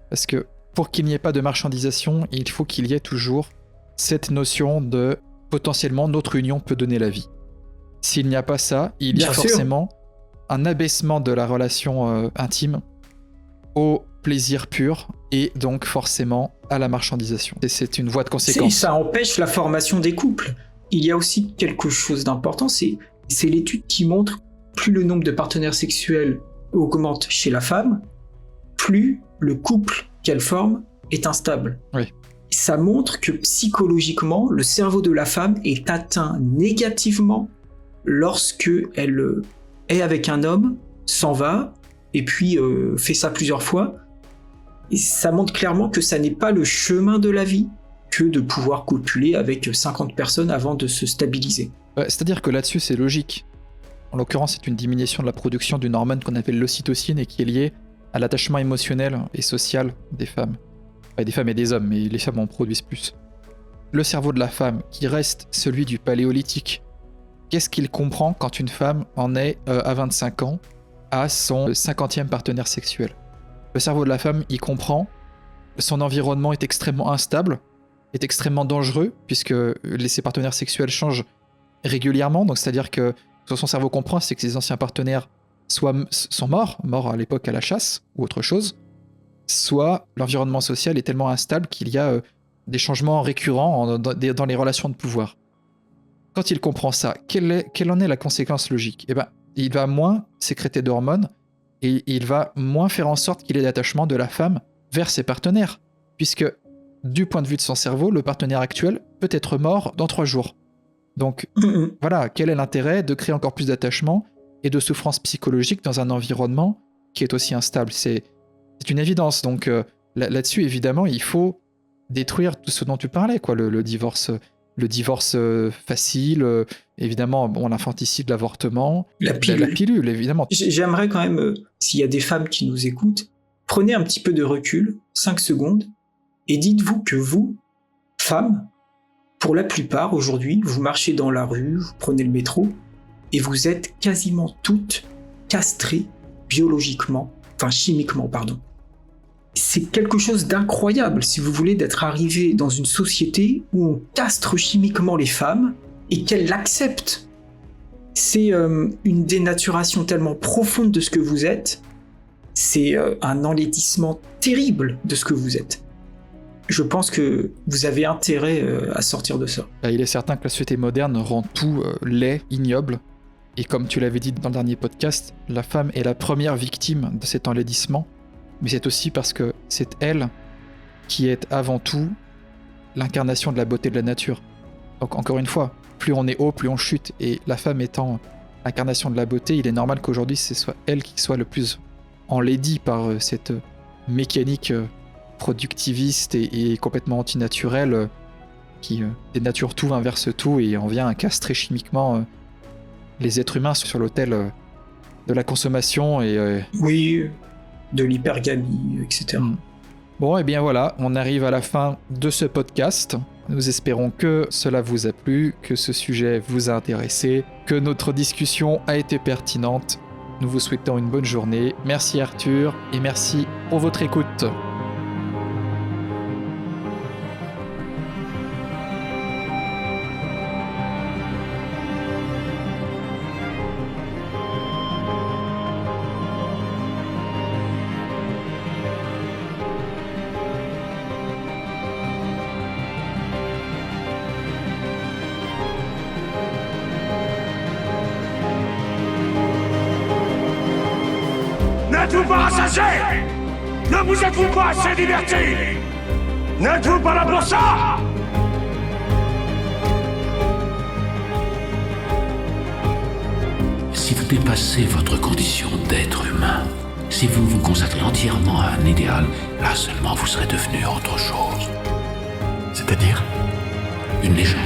Parce que pour qu'il n'y ait pas de marchandisation, il faut qu'il y ait toujours cette notion de potentiellement notre union peut donner la vie. S'il n'y a pas ça, il y a forcément un abaissement de la relation intime au plaisir pur et donc forcément à la marchandisation. Et c'est une voie de conséquence. Ça empêche la formation des couples. Il y a aussi quelque chose d'important, c'est l'étude qui montre que plus le nombre de partenaires sexuels augmente chez la femme, plus le couple qu'elle forme est instable. Oui. Ça montre que psychologiquement, le cerveau de la femme est atteint négativement lorsque elle est avec un homme, s'en va, et puis fait ça plusieurs fois. Et ça montre clairement que ça n'est pas le chemin de la vie que de pouvoir copuler avec 50 personnes avant de se stabiliser. C'est-à-dire que là-dessus, c'est logique. En l'occurrence, c'est une diminution de la production d'une hormone qu'on appelle l'ocytocine et qui est liée à l'attachement émotionnel et social des femmes. Des femmes et des hommes, mais les femmes en produisent plus. Le cerveau de la femme, qui reste celui du paléolithique, qu'est-ce qu'il comprend quand une femme en est à 25 ans à son 50e partenaire sexuel? Le cerveau de la femme, il comprend que son environnement est extrêmement instable, est extrêmement dangereux, puisque ses partenaires sexuels changent régulièrement, donc c'est-à-dire que ce que son cerveau comprend, c'est que ses anciens partenaires soit sont morts à l'époque à la chasse, ou autre chose, soit l'environnement social est tellement instable qu'il y a des changements récurrents dans les relations de pouvoir. quand il comprend ça, quelle en est la conséquence logique? Eh ben, il va moins sécréter d'hormones et il va moins faire en sorte qu'il ait l'attachement de la femme vers ses partenaires. Puisque, du point de vue de son cerveau, le partenaire actuel peut être mort dans 3 jours. Donc, voilà, quel est l'intérêt de créer encore plus d'attachement et de souffrance psychologique dans un environnement qui est aussi instable? C'est une évidence. Donc, là-dessus, évidemment, il faut détruire tout ce dont tu parlais, quoi, le divorce facile, évidemment, bon, l'infanticide, l'avortement, la pilule, évidemment. J'aimerais quand même, s'il y a des femmes qui nous écoutent, prenez un petit peu de recul, 5 secondes, et dites-vous que vous, femmes, pour la plupart, aujourd'hui, vous marchez dans la rue, vous prenez le métro, et vous êtes quasiment toutes castrées biologiquement, enfin chimiquement, pardon. C'est quelque chose d'incroyable, si vous voulez, d'être arrivé dans une société où on castre chimiquement les femmes et qu'elles l'acceptent. C'est une dénaturation tellement profonde de ce que vous êtes, c'est un enlaidissement terrible de ce que vous êtes. Je pense que vous avez intérêt à sortir de ça. Il est certain que la société moderne rend tout laid, ignoble, et comme tu l'avais dit dans le dernier podcast, la femme est la première victime de cet enlaidissement, mais c'est aussi parce que c'est elle qui est avant tout l'incarnation de la beauté de la nature. Donc encore une fois, plus on est haut, plus on chute, et la femme étant l'incarnation de la beauté, il est normal qu'aujourd'hui ce soit elle qui soit le plus enlaidie par cette mécanique productiviste et complètement antinaturelle qui dénature tout, inverse tout et en vient à castrer chimiquement les êtres humains sur l'autel de la consommation et... Oui, de l'hypergamie, etc. Bon, et bien voilà, on arrive à la fin de ce podcast. Nous espérons que cela vous a plu, que ce sujet vous a intéressé, que notre discussion a été pertinente. Nous vous souhaitons une bonne journée. Merci Arthur et merci pour votre écoute. N'êtes-vous pas rassasiés? Ne vous êtes-vous pas assez divertis? N'êtes-vous pas là pour ça? Si vous dépassez votre condition d'être humain, si vous vous consacrez entièrement à un idéal, là seulement vous serez devenu autre chose. C'est-à-dire une légende.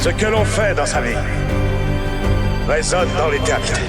Ce que l'on fait dans sa vie résonne dans l'éternité.